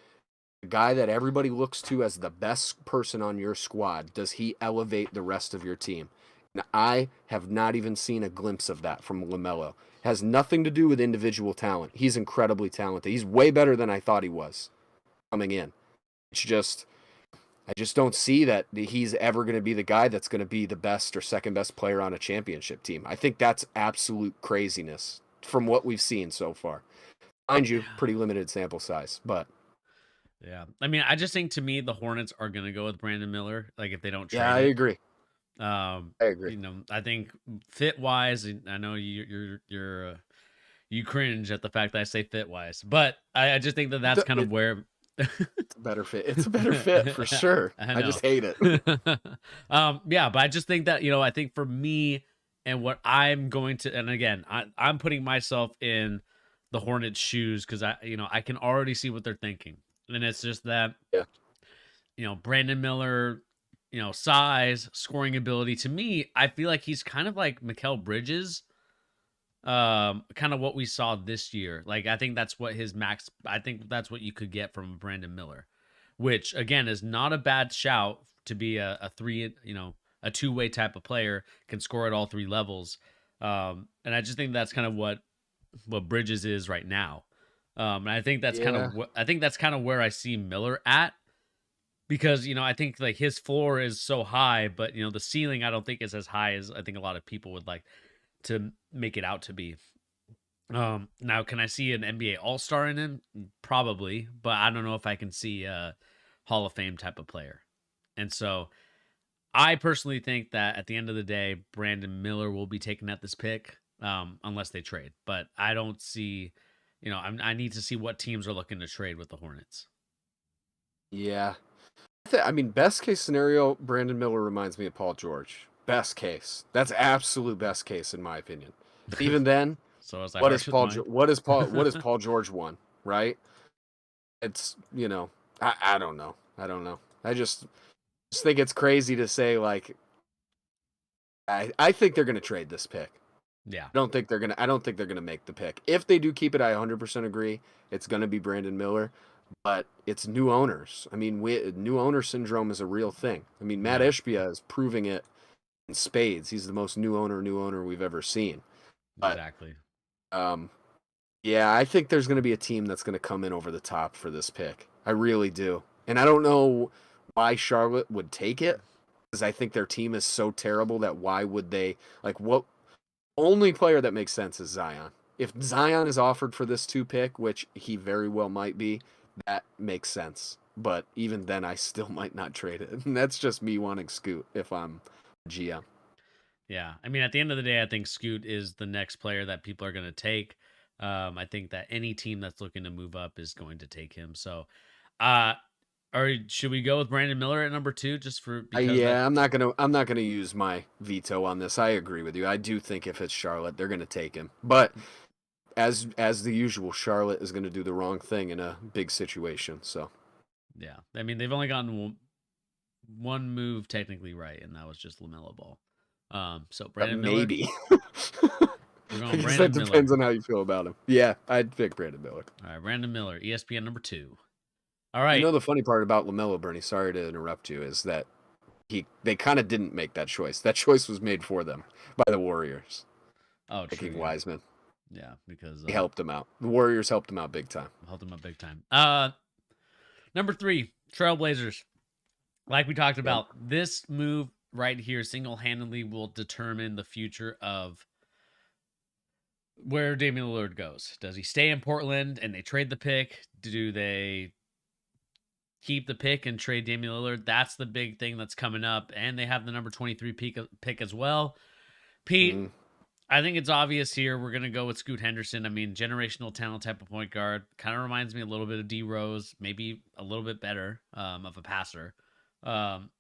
the guy that everybody looks to as the best person on your squad, does he elevate the rest of your team? And I have not even seen a glimpse of that from LaMelo. It has nothing to do with individual talent. He's incredibly talented. He's way better than I thought he was coming in. It's just, I just don't see that he's ever going to be the guy that's going to be the best or second best player on a championship team. I think that's absolute craziness from what we've seen so far. Mind you, pretty limited sample size, but Yeah. I mean, I just think to me the Hornets are gonna go with Brandon Miller, like if they don't Yeah, trade I it. agree. I agree. I think fit wise, I know you cringe at the fact that I say fit wise, but I just think that It, that's kind of it's where a better fit. It's a better fit for sure. I I just know. hate it. Yeah, but I just think that, I think for me and what I'm going to, and again, I'm putting myself in the Hornets' shoes because I can already see what they're thinking. And it's just that, Yeah. Brandon Miller, size, scoring ability. To me, I feel like he's kind of like Mikal Bridges, kind of what we saw this year. Like I think that's what his max. I think that's what you could get from Brandon Miller, which again is not a bad shout to be a three, a two-way type of player, can score at all three levels. And I just think that's kind of what Bridges is right now. And I think that's kind Yeah. of where I see Miller at, because I think like his floor is so high, but the ceiling I don't think is as high as I think a lot of people would like to make it out to be. Now can I see an NBA All-Star in him? Probably, but I don't know if I can see a Hall of Fame type of player. And so I personally think that at the end of the day, Brandon Miller will be taken at this pick, unless they trade. But I don't see, I need to see what teams are looking to trade with the Hornets. Yeah. I mean, best case scenario, Brandon Miller reminds me of Paul George. Best case. That's absolute best case in my opinion. Even then, So is that what is harsh with Paul? mine? What is Paul George won? Right? It's I don't know. I don't know. I just think it's crazy to say like I think they're gonna trade this pick. Yeah. I don't think they're gonna make the pick. If they do keep it, I 100% agree. It's gonna be Brandon Miller, but it's new owners. I mean, new owner syndrome is a real thing. I mean, Matt Yeah. Ishbia is proving it in spades. He's the most new owner we've ever seen. But Exactly. yeah, I think there's going to be a team that's going to come in over the top for this pick. I really do. And I don't know why Charlotte would take it, because I think their team is so terrible that why would they, like, what only player that makes sense is Zion. If Zion is offered for this 2 pick, which he very well might be, that makes sense. But even then, I still might not trade it. And that's just me wanting Scoot if I'm GM. Yeah. I mean, at the end of the day, I think Scoot is the next player that people are going to take. I think that any team that's looking to move up is going to take him. So, uh, or should we go with Brandon Miller at number 2 just for because that? Yeah, I'm not gonna use my veto on this. I agree with you. I do think if it's Charlotte, they're gonna take him. But as the usual, Charlotte is gonna do the wrong thing in a big situation. So Yeah. I mean, they've only gotten one move technically right, and that was just LaMelo Ball. So Brandon Miller, maybe. we're I going guess that Brandon Miller. depends on how you feel about him. Yeah, I'd pick Brandon Miller. All right, Brandon Miller, ESPN number 2. All You right. know the funny part about LaMelo, Bernie, sorry to interrupt you, is that they kind of didn't make that choice. That choice was made for them by the Warriors, Oh, true. picking Yeah. Wiseman. Yeah, because They helped him out. The Warriors helped him out big time. helped him up big time. Number 3, Trailblazers. Like we talked about, this move right here single-handedly will determine the future of where Damian Lillard goes. Does he stay in Portland and they trade the pick? Do they keep the pick and trade Damian Lillard? That's the big thing that's coming up. And they have the number 23 pick as well. Pete, I think it's obvious here. We're going to go with Scoot Henderson. I mean, generational talent type of point guard. Kind of reminds me a little bit of D Rose, maybe a little bit better of a passer. And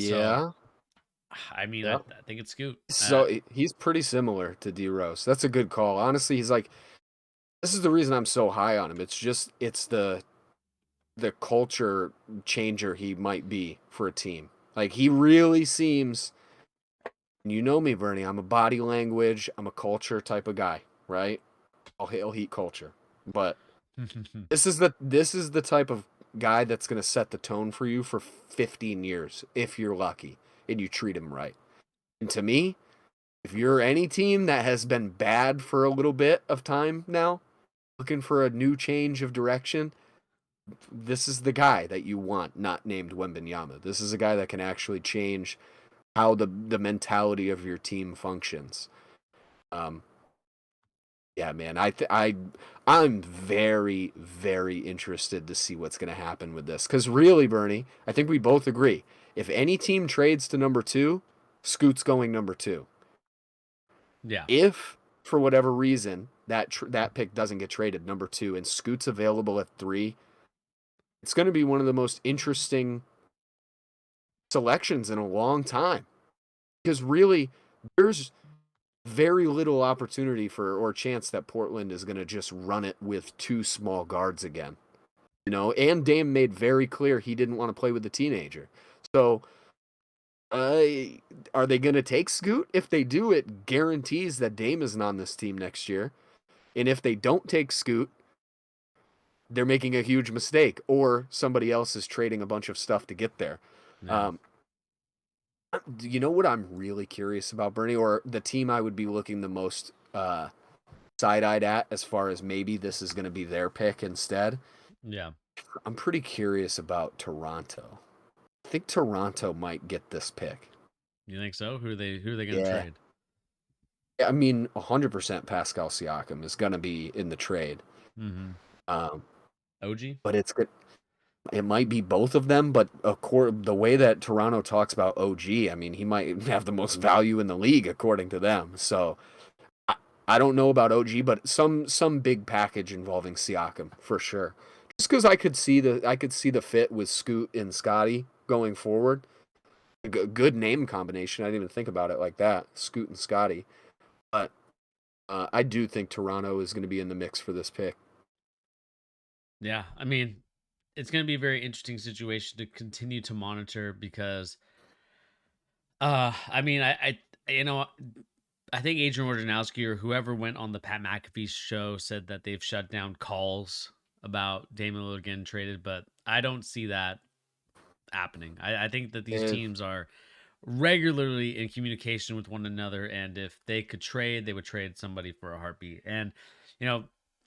so, I mean, I think it's Scoot. So he's pretty similar to D Rose. That's a good call. Honestly, he's like, this is the reason I'm so high on him. It's the culture changer he might be for a team. Like he really seems. You know me, Bernie. I'm a body language. I'm a culture type of guy, right? I'll hail heat culture, but this is the type of guy that's gonna set the tone for you for 15 years if you're lucky and you treat him right. And to me, if you're any team that has been bad for a little bit of time now, looking for a new change of direction, this is the guy that you want, not named Wembanyama. This is a guy that can actually change how the mentality of your team functions. Yeah, man. I'm very, very interested to see what's going to happen with this. Because really, Bernie, I think we both agree. If any team trades to number two, Scoot's going number two. Yeah. If for whatever reason that pick doesn't get traded, number two, and Scoot's available at three, it's going to be one of the most interesting selections in a long time. Because really, there's very little opportunity for or chance that Portland is going to just run it with two small guards again. You know, and Dame made very clear he didn't want to play with the teenager. So, are they going to take Scoot? If they do, it guarantees that Dame isn't on this team next year. And if they don't take Scoot, they're making a huge mistake, or somebody else is trading a bunch of stuff to get there. Yeah. You know what I'm really curious about, Bernie, or the team I would be looking the most side-eyed at as far as maybe this is going to be their pick instead? Yeah. I'm pretty curious about Toronto. I think Toronto might get this pick. You think so? Who are they going to Yeah. trade? I mean, 100% Pascal Siakam is going to be in the trade. Mm-hmm. Um, OG? but it's good. It might be both of them, but the way that Toronto talks about OG, I mean, he might have the most value in the league according to them. So I don't know about OG, but some big package involving Siakam for sure. Just because I could see the fit with Scoot and Scotty going forward. A good name combination. I didn't even think about it like that. Scoot and Scotty. But I do think Toronto is going to be in the mix for this pick. Yeah. I mean, it's going to be a very interesting situation to continue to monitor because I mean, you know, I think Adrian Wojnarowski or whoever went on the Pat McAfee show said that they've shut down calls about Damian Lillard getting traded, but I don't see that happening. I think that these And teams are regularly in communication with one another, and if they could trade, they would trade somebody for a heartbeat. And you know,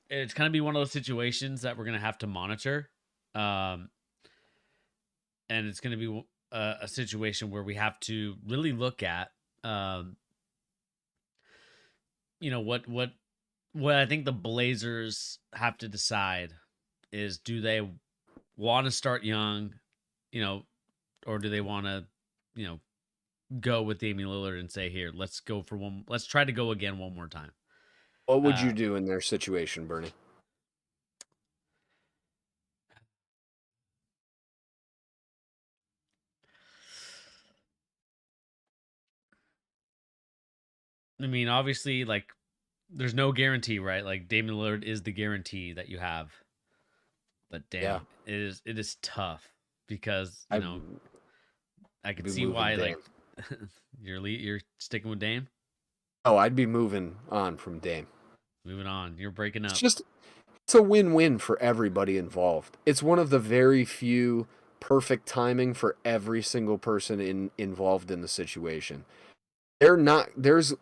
it's going to be one of those situations that we're going to have to monitor, um, and it's going to be a situation where we have to really look at, um, you know, what I think the Blazers have to decide is, do they want to start young, you know, or do they want to, you know, go with Damian Lillard and say, here, let's try to go again one more time. what would Uh, you do in their situation, Bernie? I mean, obviously, like, there's no guarantee, right? Like, Damian Lillard is the guarantee that you have. But Yeah, dang, it is tough because, you I'd know, I could be see moving why, like, Dame. you're sticking with Dame. Oh, I'd be moving on from Dame. Moving on, you're breaking It's up. just it's a win-win for everybody involved. It's one of the very few perfect timing for every single person involved in the situation. They're not there's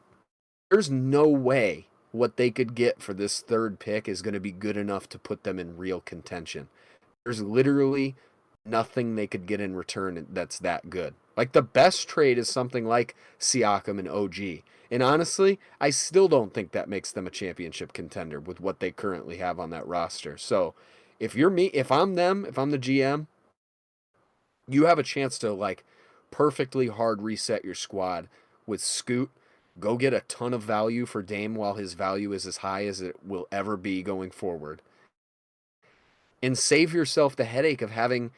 no way what they could get for this third pick is going to be good enough to put them in real contention. There's literally nothing they could get in return that's that good. Like the best trade is something like Siakam and OG. And honestly, I still don't think that makes them a championship contender with what they currently have on that roster. So, if I'm them, if I'm the GM, you have a chance to like perfectly hard reset your squad with Scoot. Go get a ton of value for Dame while his value is as high as it will ever be going forward. And save yourself the headache of having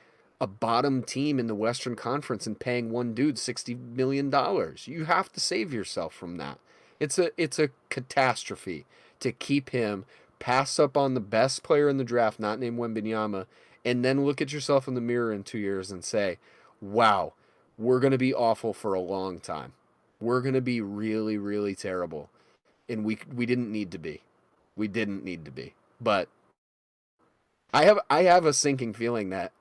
a bottom team in the Western Conference and paying one dude $60 million. You have to save yourself from that. It's a catastrophe to keep him, pass up on the best player in the draft, not named Wembanyama, and then look at yourself in the mirror in 2 years and say, "Wow, we're gonna be awful for a long time. We're gonna be really, really terrible." And we didn't need to be. We didn't need to be. But I have a sinking feeling that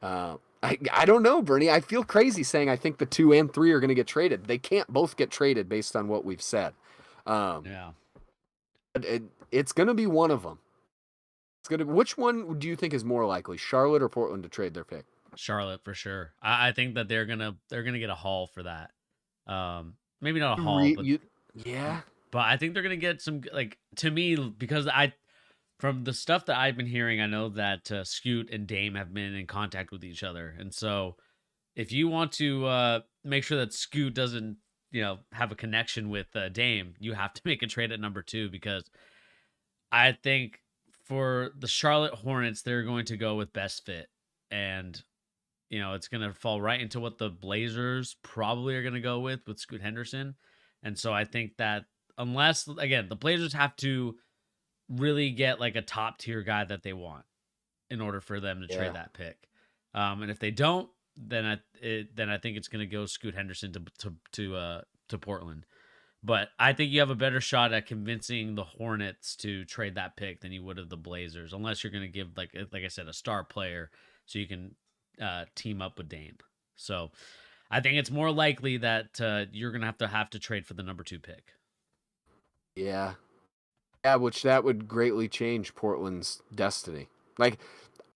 I don't know, Bernie. I feel crazy saying I think the 2 and 3 are going to get traded. They can't both get traded based on what we've said. Um, Yeah. it's going to be one of them. It's going to. Which one do you think is more likely, Charlotte or Portland, to trade their pick? Charlotte for sure. I think that they're gonna get a haul for that. Maybe not a haul, but Yeah. but I think they're gonna get some like to me because from the stuff that I've been hearing, I know that Scoot and Dame have been in contact with each other, and so if you want to make sure that Scoot doesn't have a connection with Dame, you have to make a trade at number 2 because I think for the Charlotte Hornets, they're going to go with best fit. And, it's going to fall right into what the Blazers probably are going to go with Scoot Henderson. And so I think that unless, again, the Blazers have to really get like a top tier guy that they want in order for them to trade that pick. And if they don't, then I think it's going to go Scoot Henderson to Portland. But I think you have a better shot at convincing the Hornets to trade that pick than you would of the Blazers, unless you're going to give like I said, a star player so you can team up with Dame. So I think it's more likely that you're going to have to trade for the number 2 pick. Yeah, which that would greatly change Portland's destiny. Like,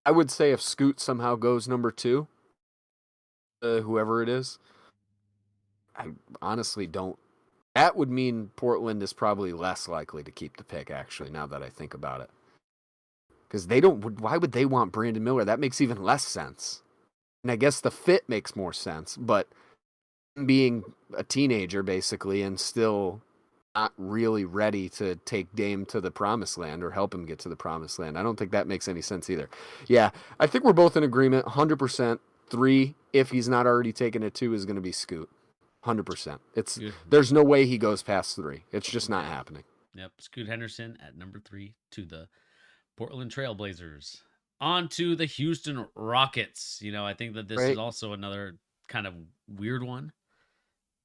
I would say if Scoot somehow goes number 2, whoever it is, I honestly don't. That would mean Portland is probably less likely to keep the pick, actually, now that I think about it. Because they don't. Why would they want Brandon Miller? That makes even less sense. And I guess the fit makes more sense, but being a teenager, basically, and still not really ready to take Dame to the promised land or help him get to the promised land, I don't think that makes any sense either. Yeah, I think we're both in agreement, 100%. 3, if he's not already taken it 2, is going to be Scoot. 100%. There's no way he goes past 3. It's just not happening. Yep, Scoot Henderson at number 3 to the Portland Trail Blazers. On to the Houston Rockets. I think that this is also another kind of weird one.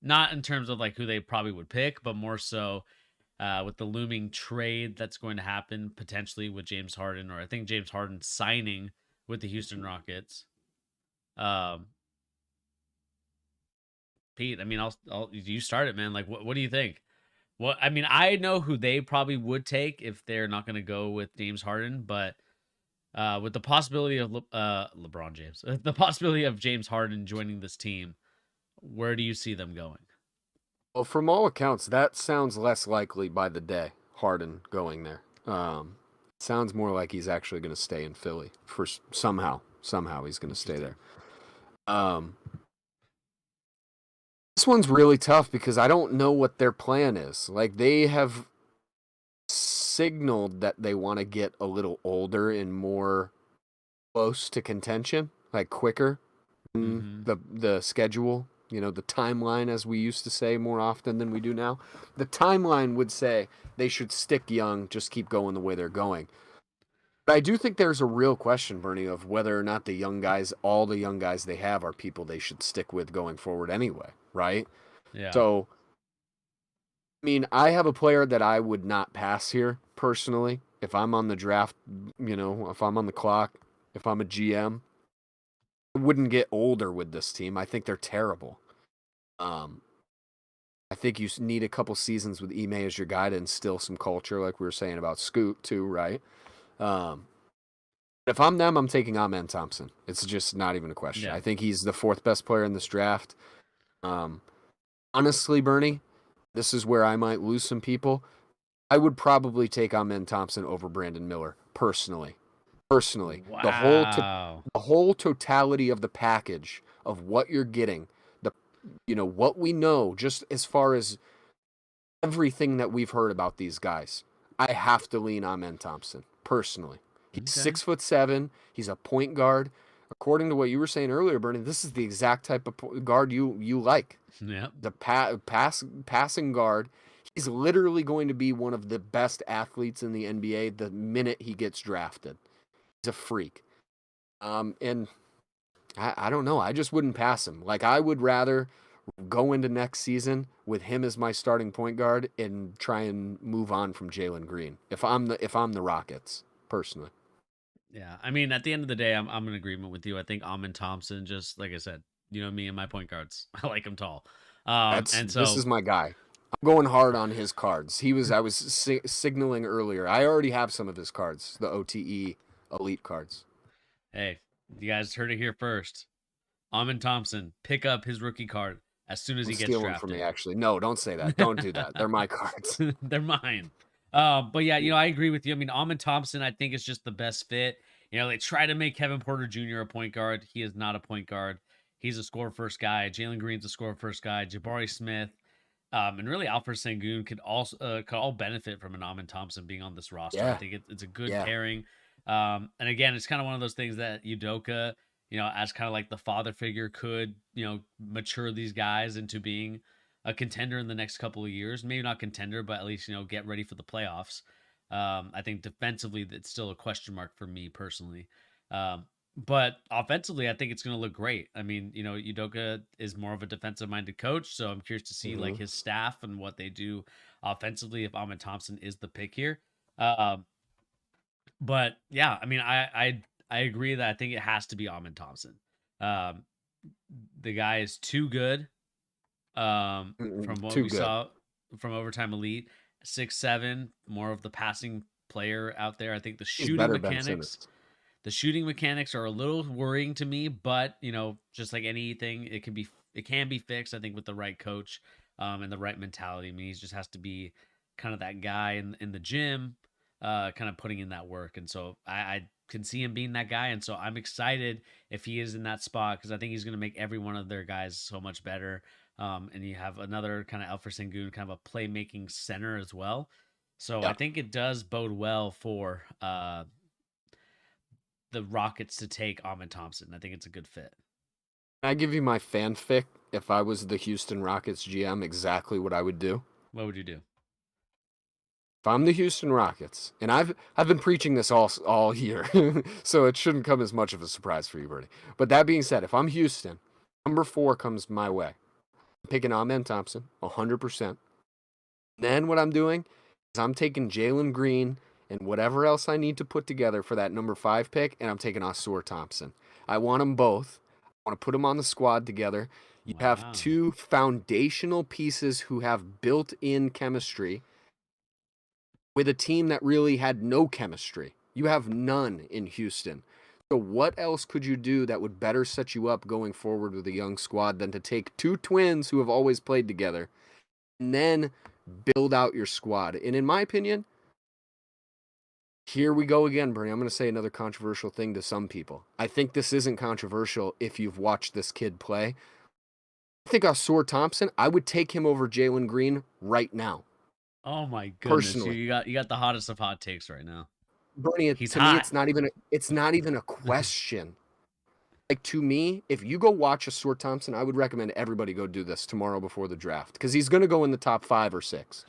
Not in terms of like who they probably would pick, but more so with the looming trade that's going to happen potentially with James Harden, or I think James Harden signing with the Houston Rockets. Pete, I mean, I'll you start it, man. Like, what do you think? Well, I mean, I know who they probably would take if they're not going to go with James Harden, but with the possibility of LeBron James, the possibility of James Harden joining this team, where do you see them going? Well, from all accounts, that sounds less likely by the day, Harden going there. Sounds more like he's actually going to stay in Philly for somehow he's going to stay there. This one's really tough because I don't know what their plan is. Like, they have signaled that they want to get a little older and more close to contention, like quicker. The schedule, the timeline, as we used to say more often than we do now. The timeline would say they should stick young, just keep going the way they're going. But I do think there's a real question, Bernie, of whether or not all the young guys they have are people they should stick with going forward anyway, right? Yeah. So, I mean, I have a player that I would not pass here, personally. If I'm on the draft, if I'm on the clock, if I'm a GM, I wouldn't get older with this team. I think they're terrible. I think you need a couple seasons with Ime as your guy to instill some culture, like we were saying about Scoot, too, right? If I'm them, I'm taking Amen Thompson. It's just not even a question. Yeah. I think he's the 4th best player in this draft. Honestly, Bernie, this is where I might lose some people. I would probably take Amen Thompson over Brandon Miller, personally. Wow. The whole totality of the package of what you're getting, what we know, just as far as everything that we've heard about these guys, I have to lean Amen Thompson, personally. He's 6'7". He's a point guard. According to what you were saying earlier, Bernie, this is the exact type of guard you like. Yeah. The passing guard. He's literally going to be one of the best athletes in the NBA the minute he gets drafted. He's a freak. And I don't know. I just wouldn't pass him. Like, I would rather go into next season with him as my starting point guard and try and move on from Jalen Green. If I'm the Rockets, personally. Yeah, I mean, at the end of the day, I'm in agreement with you. I think Amen Thompson, just like I said, me and my point guards, I like him tall. This is my guy. I'm going hard on his cards. I was signaling earlier. I already have some of his cards, the OTE Elite cards. Hey, you guys heard it here first. Amen Thompson, pick up his rookie card. as soon as I'm he gets stealing from me, drafted. actually. No, don't say that. Don't do that. They're my cards. They're mine. But yeah, I agree with you. I mean, Amon Thompson, I think is just the best fit. They try to make Kevin Porter Jr. a point guard. He is not a point guard. He's a score first guy. Jalen Green's a score first guy. Jabari Smith, and really Alfred Sengun could all benefit from an Amon Thompson being on this roster. I Yeah. think it's a good Yeah. pairing. And again, it's kind of one of those things that Udoka, as kind of like the father figure, could mature these guys into being a contender in the next couple of years. Maybe not contender, but at least get ready for the playoffs. I think defensively, that's still a question mark for me personally. But offensively, I think it's going to look great. I mean, Udoka is more of a defensive minded coach, so I'm curious to see like his staff and what they do offensively if Amon Thompson is the pick here. But yeah, I mean, I agree that I think it has to be Amon Thompson. The guy is too good. From what Too we good. saw from Overtime Elite, 6'7", more of the passing player out there. I think the He's shooting better Ben mechanics. Simmons. The shooting mechanics are a little worrying to me, but just like anything, it can be fixed. I think with the right coach, and the right mentality. I mean, he just has to be kind of that guy in the gym, kind of putting in that work. And so I can see him being that guy. And so I'm excited if he is in that spot because I think he's going to make every one of their guys so much better. And you have another kind of Alfred Sengun, kind of a playmaking center as well. So Yeah. I think it does bode well for the Rockets to take Amon Thompson. I think it's a good fit. Can I give you my fanfic? If I was the Houston Rockets GM, exactly what I would do. What would you do? If I'm the Houston Rockets, and I've been preaching this all year, so it shouldn't come as much of a surprise for you, Bernie. But that being said, if I'm Houston, number 4 comes my way. I'm picking Amen Thompson, 100%. Then what I'm doing is I'm taking Jalen Green and whatever else I need to put together for that number 5 pick, and I'm taking Ausar Thompson. I want them both. I want to put them on the squad together. You have 2 foundational pieces who have built-in chemistry with a team that really had no chemistry. You have none in Houston. So what else could you do that would better set you up going forward with a young squad than to take 2 twins who have always played together and then build out your squad? And in my opinion, here we go again, Bernie. I'm going to say another controversial thing to some people. I think this isn't controversial if you've watched this kid play. I think Ausar Thompson, I would take him over Jalen Green right now. Oh my goodness! Personally. You got the hottest of hot takes right now. Bernie, He's to hot. me, it's not even a question. Like, to me, if you go watch Ausar Thompson, I would recommend everybody go do this tomorrow before the draft because he's going to go in the top 5 or 6.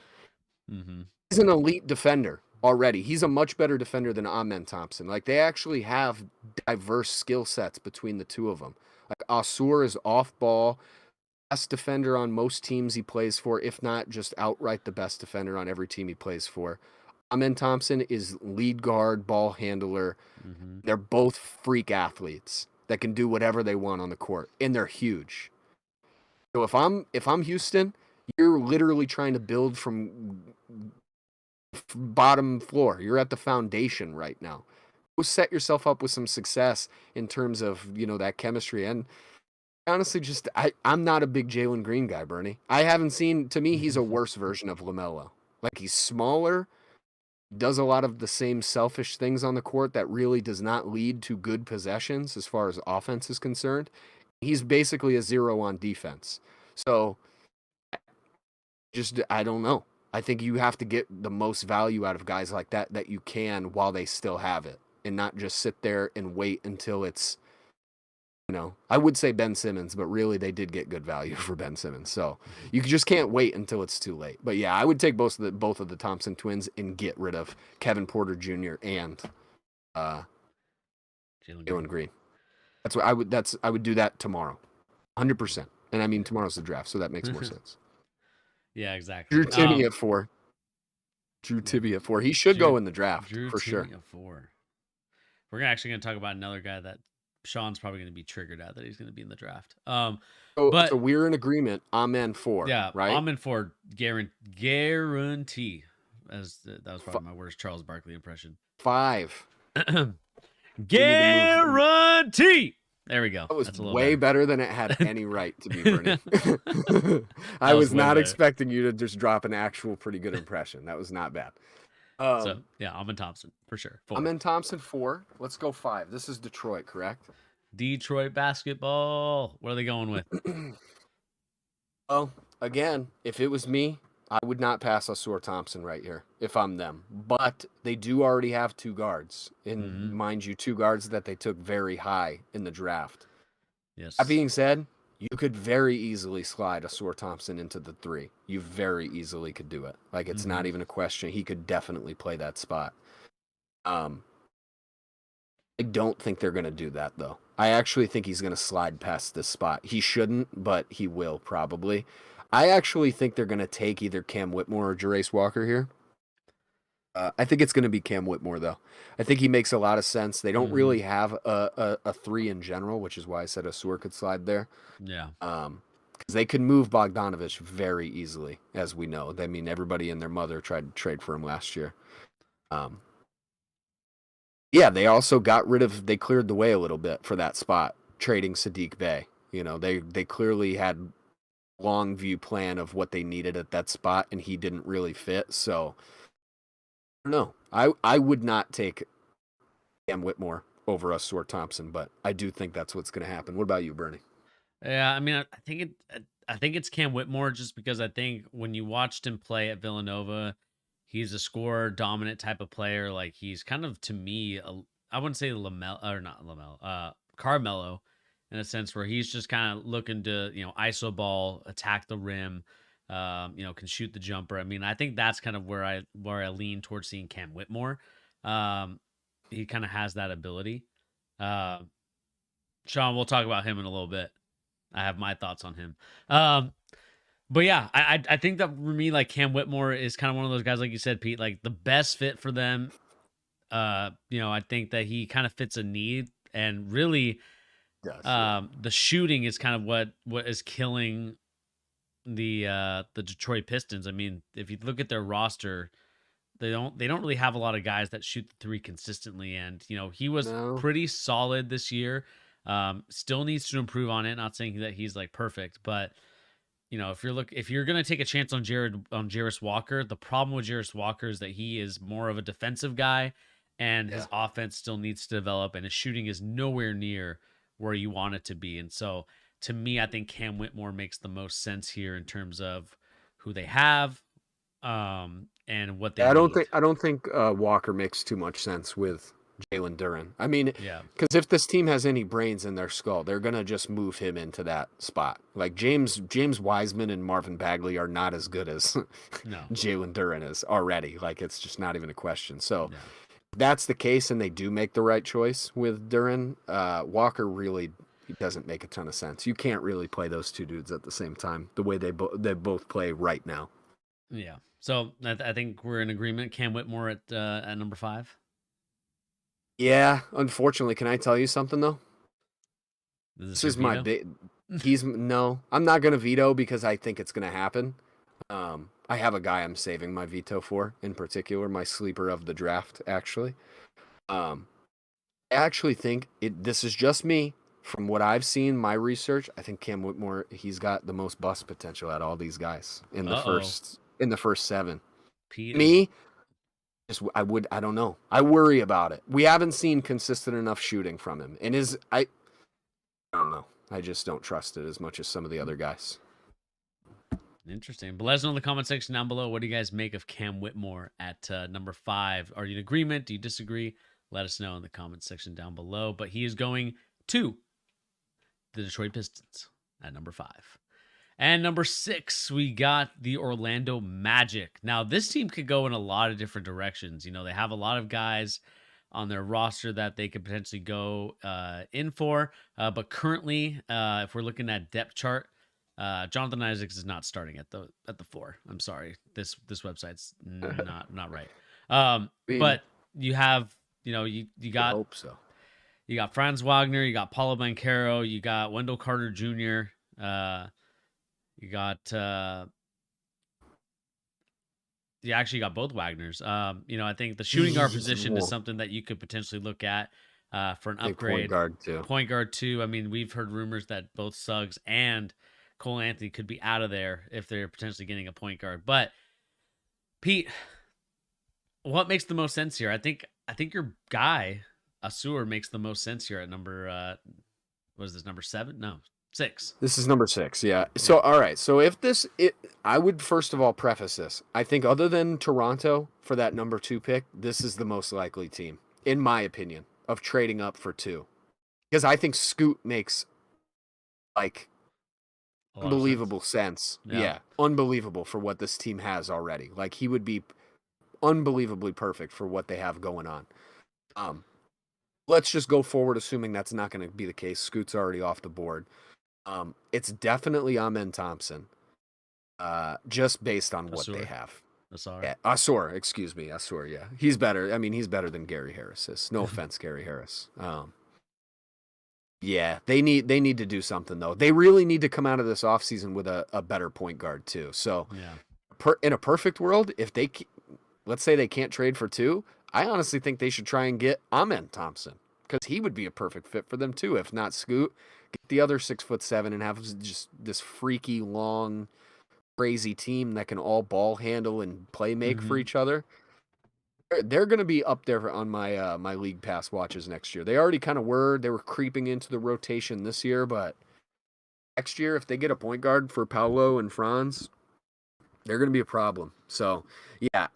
Mm-hmm. He's an elite defender already. He's a much better defender than Amen Thompson. Like, they actually have diverse skill sets between the two of them. Like, Ausar is off ball, best defender on most teams he plays for, if not just outright the best defender on every team he plays for. Amen Thompson is lead guard, ball handler. Mm-hmm. They're both freak athletes that can do whatever they want on the court, and they're huge. So if I'm Houston, you're literally trying to build from bottom floor. You're at the foundation right now. Go set yourself up with some success in terms of, that chemistry. And honestly, I'm not a big Jalen Green guy, Bernie. I haven't seen, to me, he's a worse version of LaMelo. Like, he's smaller, does a lot of the same selfish things on the court that really does not lead to good possessions as far as offense is concerned. He's basically a 0 on defense. So, I don't know. I think you have to get the most value out of guys like that you can while they still have it and not just sit there and wait until it's, I would say Ben Simmons, but really they did get good value for Ben Simmons. So you just can't wait until it's too late. But yeah, I would take both of the Thompson twins and get rid of Kevin Porter Jr. and Jalen Green. That's what I would do that tomorrow. 100%. And I mean, tomorrow's the draft, so that makes more sense. Yeah, exactly. Drew Timme at 4. Drew Timme at 4. He should go in the draft for sure. At 4. We're actually going to talk about another guy that Sean's probably going to be triggered at that he's going to be in the draft. So we're in agreement. Amen 4. Yeah, right. Amen 4 guarantee. That was probably my worst Charles Barkley impression. 5. Guarantee. There we go. That was That's a little way better than it had better. any right to be, Bernie. That I was was way not better. expecting you to just drop an actual pretty good impression. That was not bad. So yeah, Amen Thompson for sure. I'm 4. in Thompson 4. Let's go 5. This is Detroit, correct? Detroit basketball. What are they going with? Well, again, if it was me, I would not pass Osur Thompson right here if I'm them. But they do already have 2 guards. And mind you, 2 guards that they took very high in the draft. Yes. That being said, you could very easily slide Osur Thompson into the 3. You very easily could do it. Like, it's not even a question. He could definitely play that spot. I don't think they're going to do that, though. I actually think he's going to slide past this spot. He shouldn't, but he will probably. I actually think they're going to take either Cam Whitmore or Jarace Walker here. I think it's going to be Cam Whitmore, though. I think he makes a lot of sense. They don't really have a 3 in general, which is why I said Osur could slide there. Yeah. Because they could move Bogdanovich very easily, as we know. I mean, everybody and their mother tried to trade for him last year. Yeah, they also they cleared the way a little bit for that spot, trading Sadiq Bey. You know, they clearly had long view plan of what they needed at that spot, and he didn't really fit. So, I don't know. I would not take Cam Whitmore over Osur Thompson, but I do think that's what's going to happen. What about you, Bernie? Yeah, I mean, I think it's Cam Whitmore just because I think when you watched him play at Villanova, he's a scorer dominant type of player. Like he's kind of to me, I wouldn't say Lamelo or not Lamelo, Carmelo, in a sense where he's just kind of looking to iso ball, attack the rim, can shoot the jumper. I mean, I think that's kind of where I lean towards seeing Cam Whitmore. He kind of has that ability. Sean, we'll talk about him in a little bit. I have my thoughts on him. But yeah, I think that for me, like Cam Whitmore is kind of one of those guys, like you said, Pete, like the best fit for them. I think that he kind of fits a need, and really, the shooting is kind of what is killing the Detroit Pistons. I mean, if you look at their roster, they don't really have a lot of guys that shoot the 3 consistently, and he was pretty solid this year. Still needs to improve on it. Not saying that he's like perfect, but if you're gonna take a chance on Jarace Walker, the problem with Jarace Walker is that he is more of a defensive guy, and his offense still needs to develop, and his shooting is nowhere near where you want it to be. And so, to me, I think Cam Whitmore makes the most sense here in terms of who they have, and what they. I don't think Walker makes too much sense with Jalen Duren. I mean, because if this team has any brains in their skull, they're gonna just move him into that spot. Like James Wiseman and Marvin Bagley are not as good as Jalen Duren is already. Like it's just not even a question. So if that's the case, and they do make the right choice with Duren, Walker really doesn't make a ton of sense. You can't really play those 2 dudes at the same time the way they both play right now. Yeah. So I think we're in agreement. Cam Whitmore at number 5. Yeah, unfortunately, can I tell you something though? This is my big. I'm not gonna veto because I think it's gonna happen. I have a guy I'm saving my veto for in particular, my sleeper of the draft. Actually, I actually think this is just me from what I've seen, my research. I think Cam Whitmore, he's got the most bust potential at all these guys in the first 7. Pete me. I don't know. I worry about it. We haven't seen consistent enough shooting from him. And I don't know. I just don't trust it as much as some of the other guys. Interesting. But let us know in the comment section down below. What do you guys make of Cam Whitmore at number 5? Are you in agreement? Do you disagree? Let us know in the comment section down below. But he is going to the Detroit Pistons at number 5. And number 6, we got the Orlando Magic. Now, this team could go in a lot of different directions. They have a lot of guys on their roster that they could potentially go in for. But currently, if we're looking at depth chart, Jonathan Isaacs is not starting at the 4. I'm sorry, this website's not right. But you have you got. I hope so. You got Franz Wagner, you got Paulo Banchero, you got Wendell Carter Jr. You got you actually got both Wagners. I think the shooting guard position is something that you could potentially look at. for an I think point upgrade. guard too. Point guard too. I mean, we've heard rumors that both Suggs and Cole Anthony could be out of there if they're potentially getting a point guard. But Pete, what makes the most sense here? I think your guy Asur makes the most sense here at number what is this, number 7? No, 6. This is number 6, yeah. So, all right. So, I would first of all preface this. I think, other than Toronto for that number 2 pick, this is the most likely team, in my opinion, of trading up for 2. Because I think Scoot makes, like, unbelievable sense. Yeah, unbelievable for what this team has already. Like, he would be unbelievably perfect for what they have going on. Let's just go forward, assuming that's not going to be the case. Scoot's already off the board. It's definitely Amen Thompson, just based on what they have. Asur. Yeah, Asur, excuse me, Asur. Yeah, he's better. I mean, he's better than Gary Harris is. No offense, Gary Harris. Yeah, they need to do something though. They really need to come out of this offseason with a better point guard too. So, in a perfect world, if let's say they can't trade for 2, I honestly think they should try and get Amen Thompson, because he would be a perfect fit for them too. If not Scoot, get the other 6'7" and have just this freaky long, crazy team that can all ball handle and play make for each other. They're going to be up there on my my league pass watches next year. They already kind of were. They were creeping into the rotation this year, but next year, if they get a point guard for Paolo and Franz, they're going to be a problem. So, yeah,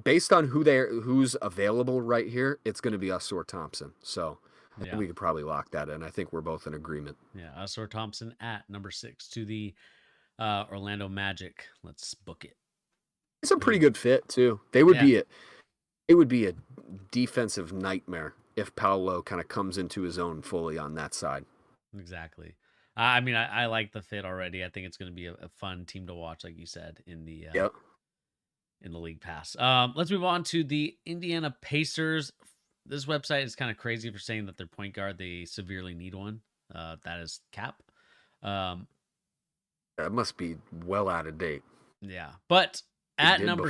based on who's available right here, it's going to be Asur Thompson. So, I think we could probably lock that in. I think we're both in agreement. Yeah, Asur Thompson at number 6 to the Orlando Magic. Let's book it. It's a pretty good fit too. They would be it would be a defensive nightmare if Paolo kind of comes into his own fully on that side. Exactly. I mean, I like the fit already. I think it's going to be a fun team to watch, like you said, in the in the league pass. Let's move on to the Indiana Pacers. This website is kind of crazy for saying that their point guard, they severely need one. That is Cap. That must be well out of date. Yeah, but at number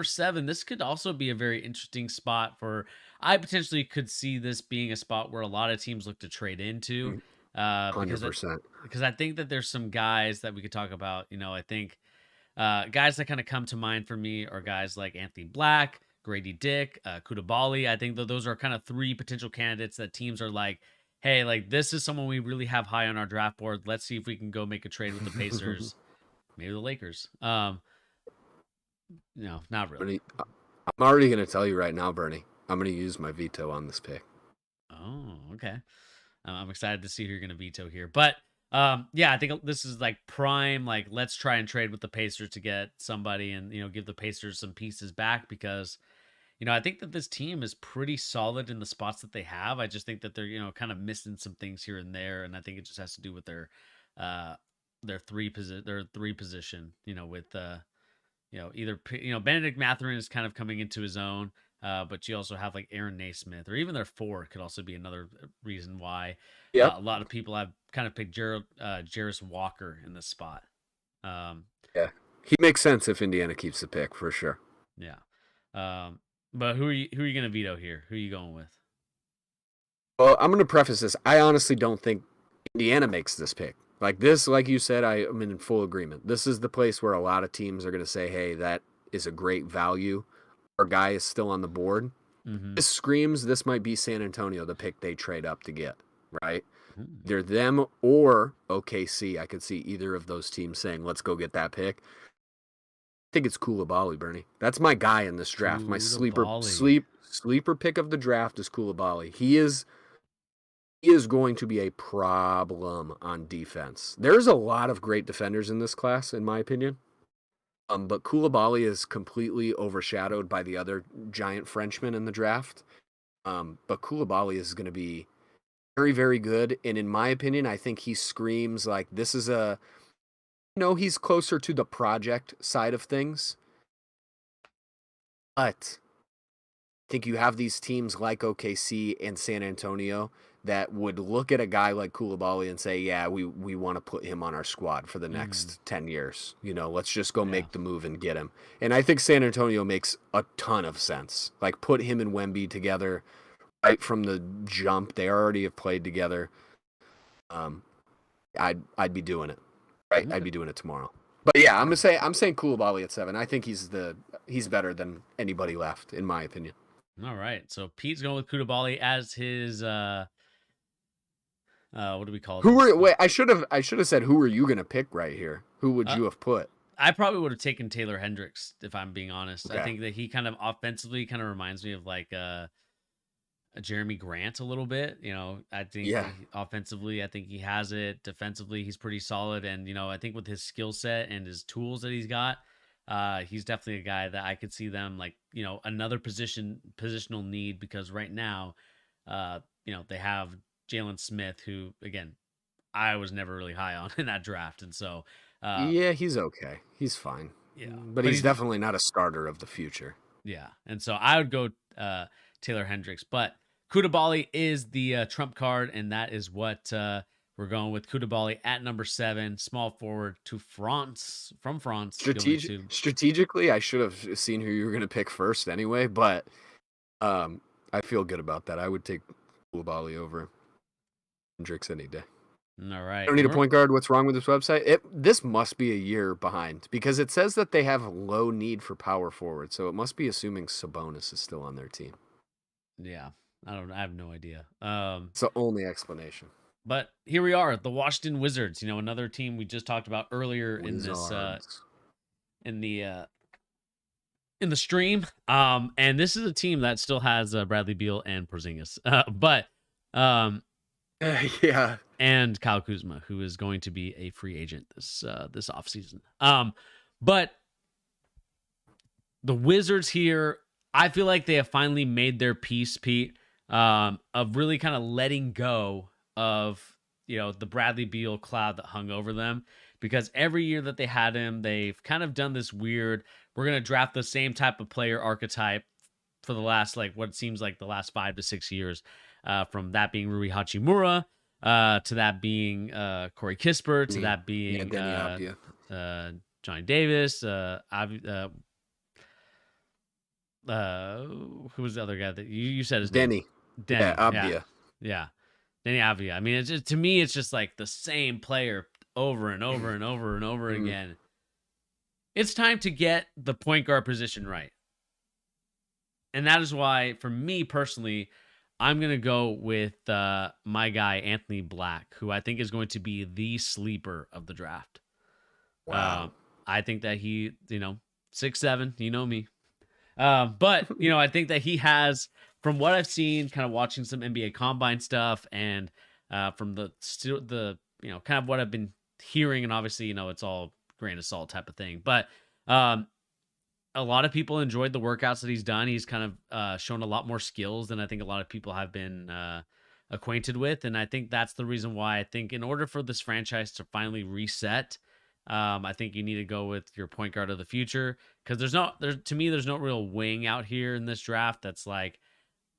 7, this could also be a very interesting spot for. I potentially could see this being a spot where a lot of teams look to trade into. 100%. Because I think that there's some guys that we could talk about. You know, I think guys that kind of come to mind for me are guys like Anthony Black, Grady Dick, Koulibaly. I think that those are kind of 3 potential candidates that teams are like, hey, like this is someone we really have high on our draft board. Let's see if we can go make a trade with the Pacers, maybe the Lakers. No, not really. I'm already going to tell you right now, Bernie. I'm going to use my veto on this pick. Oh, okay. I'm excited to see who you're going to veto here. But yeah, I think this is like prime, like let's try and trade with the Pacers to get somebody and, give the Pacers some pieces back because, I think that this team is pretty solid in the spots that they have. I just think that they're, kind of missing some things here and there. And I think it just has to do with their 3 position, with, either, Benedict Mathurin is kind of coming into his own. But you also have like Aaron Naismith, or even their 4 could also be another reason why a lot of people have kind of picked Jarris Walker in this spot. Yeah, he makes sense if Indiana keeps the pick for sure. Yeah, but who are you going to veto here? Who are you going with? Well, I'm going to preface this. I honestly don't think Indiana makes this pick. Like this, like you said, I'm in full agreement. This is the place where a lot of teams are going to say, "Hey, that is a great value." Our guy is still on the board. Mm-hmm. This screams this might be San Antonio, the pick they trade up to get, right? Mm-hmm. They're them or OKC. I could see either of those teams saying, let's go get that pick. I think it's Koulibaly, Bernie. That's my guy in this draft. My sleeper pick of the draft is Koulibaly. He is going to be a problem on defense. There's a lot of great defenders in this class, in my opinion. But Koulibaly is completely overshadowed by the other giant Frenchman in the draft. But Koulibaly is going to be very, very good. And in my opinion, I think he screams like this is he's closer to the project side of things. But I think you have these teams like OKC and San Antonio that would look at a guy like Koulibaly and say, yeah, we want to put him on our squad for the next 10 years. Let's just go make the move and get him. And I think San Antonio makes a ton of sense. Like, put him and Wemby together, right from the jump. They already have played together. I'd be doing it. Right, Okay. I'd be doing it tomorrow. But yeah, I'm saying Koulibaly at 7. I think he's better than anybody left in my opinion. All right. So Pete's going with Koulibaly as his what do we call Who this? were wait? I should have said who were you gonna pick right here? Who would Uh, you have put? I probably would have taken Taylor Hendricks if I'm being honest. I Okay. think that he kind of offensively kind of reminds me of like a Jeremy Grant a little bit. I think Yeah. offensively, I think he has it. Defensively, he's pretty solid, and I think with his skill set and his tools that he's got, he's definitely a guy that I could see them like another positional need because right now, they have Jalen Smith, who again I was never really high on in that draft, and so Yeah, he's okay. He's fine. yeah, But but he's he's definitely not a starter of the future. yeah, and so I would go Taylor Hendricks, but Koulibaly is the trump card, and that is what we're going with. Koulibaly at number 7, small forward to France from France. Going to Strategically, I should have seen who you were going to pick first anyway, but I feel good about that. I would take Koulibaly over Hendricks any day. all right. I don't need a point guard. What's wrong with this website? This must be a year behind because it says that they have low need for power forward, so it must be assuming Sabonis is still on their team. Yeah, I have no idea. It's the only explanation. But here we are, the Washington Wizards. Another team we just talked about earlier Wizards. in the stream. And this is a team that still has Bradley Beal and Porzingis, but Yeah. and Kyle Kuzma, who is going to be a free agent this offseason. But the Wizards here, I feel like they have finally made their peace, Pete, of really kind of letting go of the Bradley Beal cloud that hung over them. Because every year that they had him, they've kind of done this weird, we're going to draft the same type of player archetype for the last, like, what seems like the last 5 to 6 years, from that being Rui Hachimura, to that being Corey Kispert, to that being Denny Abdia. Johnny Davis, who was the other guy that you said his name? Denny. Denny. Yeah, Abdia. Yeah. Denny Avdia. I mean, it's just, to me, it's just like the same player over and over and over and over again. It's time to get the point guard position right. And that is why, for me personally, I'm going to go with my guy, Anthony Black, who I think is going to be the sleeper of the draft. Wow. I think that he, 6'7", you know me. But, I think that he has, from what I've seen, kind of watching some NBA Combine stuff and from the kind of what I've been hearing, and obviously, it's all grain of salt type of thing. But a lot of people enjoyed the workouts that he's done. He's kind of shown a lot more skills than I think a lot of people have been acquainted with. And I think that's the reason why I think in order for this franchise to finally reset, I think you need to go with your point guard of the future, because there's no real wing out here in this draft that's like,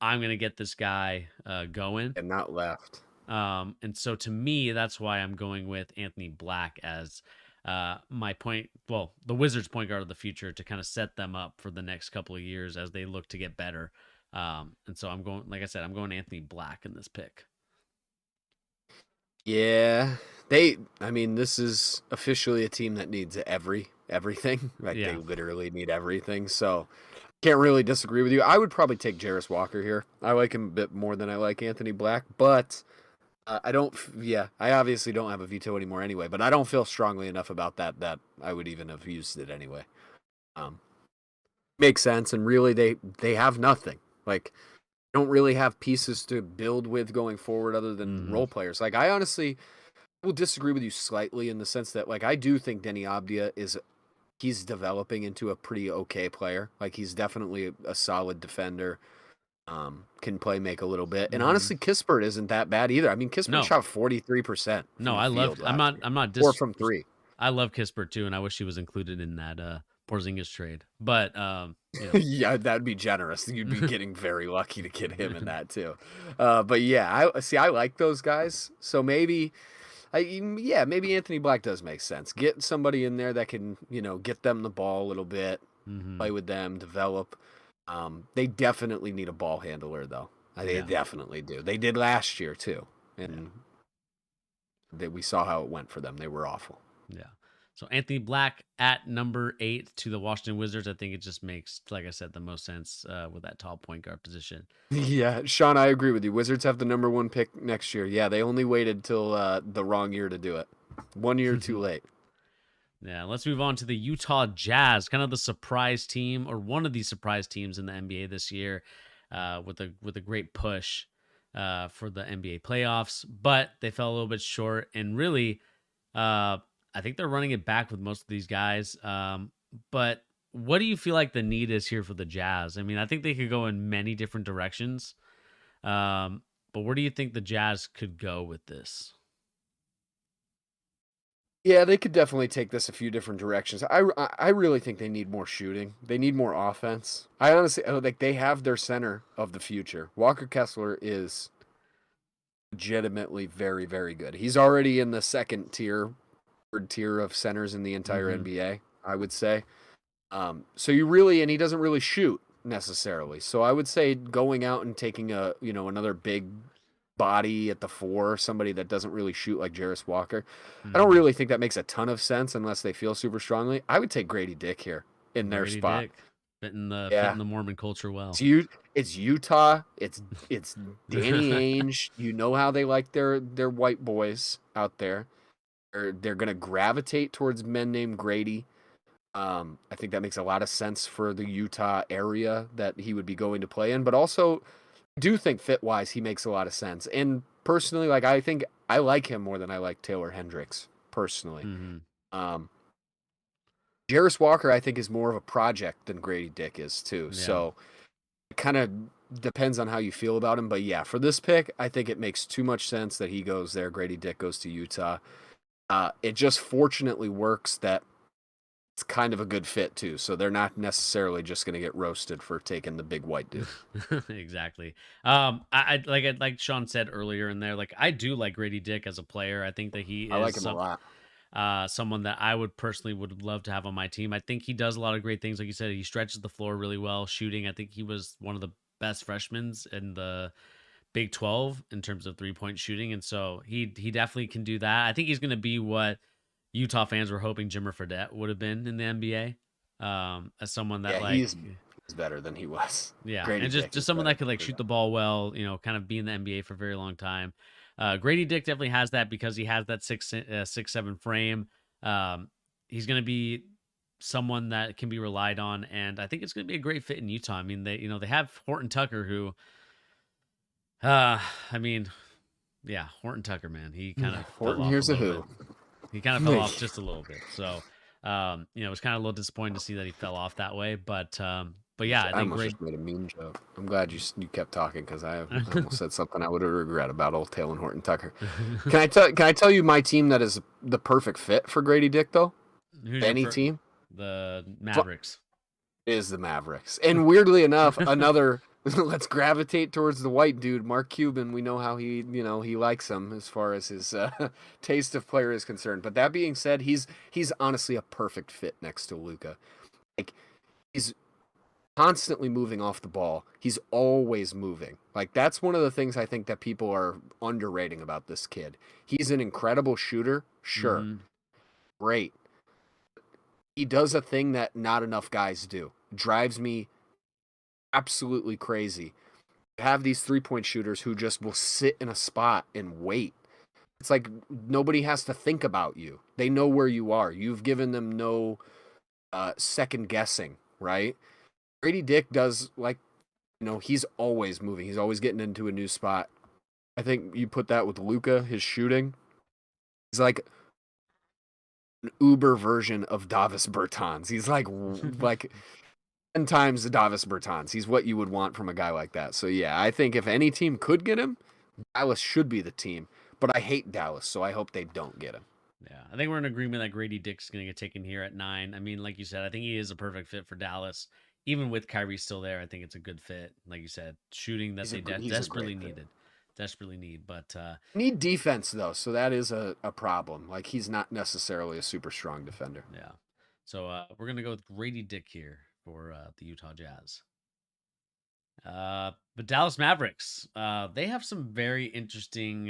I'm going to get this guy going. And not left. And so to me, that's why I'm going with Anthony Black as my the Wizards point guard of the future, to kind of set them up for the next couple of years as they look to get better. And so I'm going, like I said, I'm going Anthony Black in this pick. Yeah, this is officially a team that needs everything. Like, Yeah. They literally need everything. So can't really disagree with you. I would probably take Jarris Walker here. I like him a bit more than I like Anthony Black, but I obviously don't have a veto anymore anyway, but I don't feel strongly enough about that I would even have used it anyway. Makes sense. And really they have nothing. Like, don't really have pieces to build with going forward other than role players. Like, I honestly will disagree with you slightly in the sense that, like, I do think Denny Abdia he's developing into a pretty okay player. Like, he's definitely a solid defender. Can play make a little bit. And honestly, Kispert isn't that bad either. I mean, Kispert shot 43%. No, I love, I'm not 4 from 3. I love Kispert too, and I wish he was included in that Porzingis trade. But yeah, that'd be generous. You'd be getting very lucky to get him in that too. But yeah, I like those guys. So maybe Anthony Black does make sense. Get somebody in there that can, get them the ball a little bit, play with them, develop. They definitely need a ball handler though. They Yeah, definitely do. They did last year too, yeah, and we saw how it went for them. They were awful. yeah. So Anthony Black at number 8 to the Washington Wizards. I think it just makes, like I said, the most sense with that tall point guard position. Yeah, Sean, I agree with you. Wizards have the number 1 pick next year. Yeah, they only waited till the wrong year to do it. 1 year too late. Yeah, let's move on to the Utah Jazz, kind of the surprise team or one of the surprise teams in the NBA this year, with a great push for the NBA playoffs, but they fell a little bit short. And really, I think they're running it back with most of these guys. But what do you feel like the need is here for the Jazz? I mean, I think they could go in many different directions. But where do you think the Jazz could go with this? Yeah, they could definitely take this a few different directions. I really think they need more shooting. They need more offense. I honestly like they have their center of the future. Walker Kessler is legitimately very, very good. He's already in the second tier, third tier of centers in the entire Hmm. NBA, I would say. So you really, and he doesn't really shoot necessarily. So I would say going out and taking another big body at the 4, somebody that doesn't really shoot like Jarris Walker. I don't Hmm. really think that makes a ton of sense unless they feel super strongly. I would take Grady Dick here in their Grady spot. Dick fitting Yeah. the Mormon culture well. It's Utah. It's Danny Ainge. You know how they like their white boys out there. They're gonna gravitate towards men named Grady. I think that makes a lot of sense for the Utah area that he would be going to play in, but also do think fit wise he makes a lot of sense. And personally, like I think I like him more than I like Taylor Hendricks personally. Hmm. Um, Jarris Walker I think is more of a project than Grady Dick is too. Yeah. So it kind of depends on how you feel about him. But yeah, for this pick, I think it makes too much sense that he goes there. Grady Dick goes to Utah. It just fortunately works that it's kind of a good fit too. So they're not necessarily just going to get roasted for taking the big white dude. Exactly. Like Sean said earlier in there, like I do like Grady Dick as a player. I think that he I like is him a lot. someone that I would personally would love to have on my team. I think he does a lot of great things. Like you said, he stretches the floor really well, shooting. I think he was one of the best freshmen in the Big 12 in terms of 3-point shooting, and so he definitely can do that. I think he's going to be what Utah fans were hoping Jimmer Fredette would have been in the NBA, as someone that Yeah, like he's better than he was. yeah, Grady and just Dick just is someone better that could like than shoot that. the ball well, kind of be in the NBA for a very long time. Grady Dick definitely has that because he has that 6'7" frame. He's going to be someone that can be relied on, and I think it's going to be a great fit in Utah. I mean, they have Horton Tucker, who, uh, I mean, yeah, Horton Tucker, man, he kind of fell Horton, off a here's a little bit. who. He kind of fell off just a little bit. So, it was kind of a little disappointing to see that he fell off that way. But yeah, I I think almost great. just made a mean joke. I'm glad you kept talking because I almost said something I would have regret about old Taylor Horton Tucker. Can I tell you my team that is the perfect fit for Grady Dick though? Who's your Any team the Mavericks? is the Mavericks. And weirdly enough, another let's gravitate towards the white dude, Mark Cuban. We know how he likes him as far as his taste of player is concerned. But that being said, he's honestly a perfect fit next to Luca. Like he's constantly moving off the ball. He's always moving. Like that's one of the things I think that people are underrating about this kid. He's an incredible shooter, sure. Hmm. Great. He does a thing that not enough guys do. Drives me absolutely crazy. You have these 3-point shooters who just will sit in a spot and wait. It's like nobody has to think about you. They know where you are. You've given them no second guessing, right? Grady Dick does he's always moving. He's always getting into a new spot. I think you put that with Luca, his shooting. He's like an Uber version of Davis Bertans. He's like 10 times the Davis Bertans. He's what you would want from a guy like that. So yeah, I think if any team could get him, Dallas should be the team. But I hate Dallas, so I hope they don't get him. Yeah, I think we're in agreement that Grady Dick's going to get taken here at 9. I mean, like you said, I think he is a perfect fit for Dallas. Even with Kyrie still there, I think it's a good fit. Like you said, shooting that they He's a desperately great fit. needed, desperately need. But Need defense though, so that is a problem. Like he's not necessarily a super strong defender. yeah, so we're gonna go with Grady Dick here for the Utah Jazz. But Dallas Mavericks, they have some very interesting.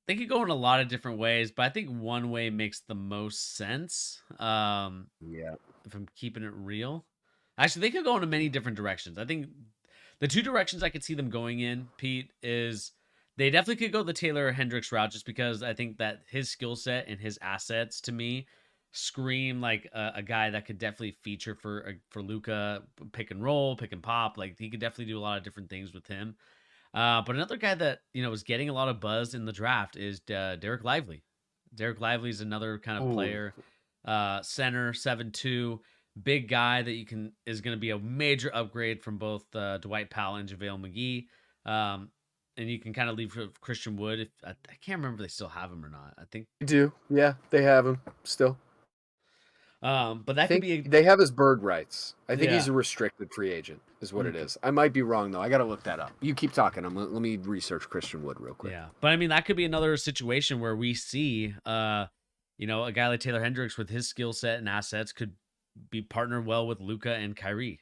They could go in a lot of different ways, but I think one way makes the most sense. Yeah. If I'm keeping it real, actually, they could go in many different directions. I think the two directions I could see them going in, Pete, is they definitely could go the Taylor Hendricks route, just because I think that his skill set and his assets to me scream like a guy that could definitely feature for Luca, pick and roll, pick and pop. Like he could definitely do a lot of different things with him. But another guy that was getting a lot of buzz in the draft is Derek Lively. Derek Lively is another kind of Oh, player, center, 7'2", big guy that is going to be a major upgrade from both Dwight Powell and JaVale McGee. And you can kind of leave for Christian Wood. If I can't remember if they still have him or not. I think, they do. Yeah, they have him still. but I that could think be they have his bird rights. I think he's yeah. a restricted free agent, is what it Okay. is. I might be wrong though. I got to look that up. You keep talking. Let me research Christian Wood real quick. Yeah. But I mean, that could be another situation where we see, a guy like Taylor Hendricks with his skill set and assets could be partnered well with Luca and Kyrie.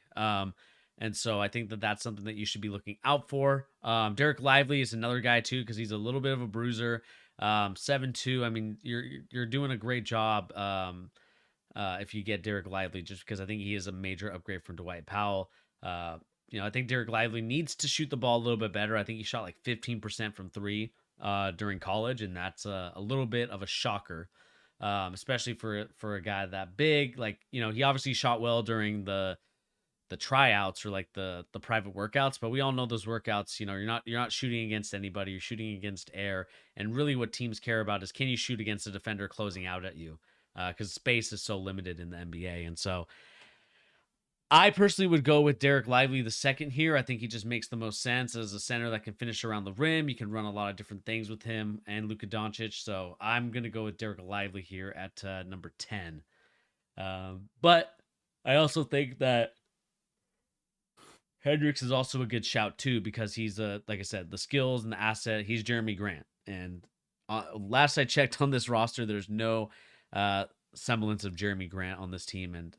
And so I think that that's something that you should be looking out for. Derek Lively is another guy too, because he's a little bit of a bruiser. 7'2". I mean, you're doing a great job. If you get Derek Lively, just because I think he is a major upgrade from Dwight Powell. I think Derek Lively needs to shoot the ball a little bit better. I think he shot like 15% from three during college, and that's a little bit of a shocker, especially for a guy that big. Like, he obviously shot well during the tryouts or like the private workouts, but we all know those workouts, you're not shooting against anybody, you're shooting against air. And really what teams care about is, can you shoot against a defender closing out at you? Because space is so limited in the NBA. And so I personally would go with Derek Lively the second here. I think he just makes the most sense as a center that can finish around the rim. You can run a lot of different things with him and Luka Doncic. So I'm going to go with Derek Lively here at number 10. But I also think that Hendricks is also a good shout too, because he's like I said, the skills and the asset. He's Jeremy Grant, and last I checked on this roster, there's no semblance of Jeremy Grant on this team, and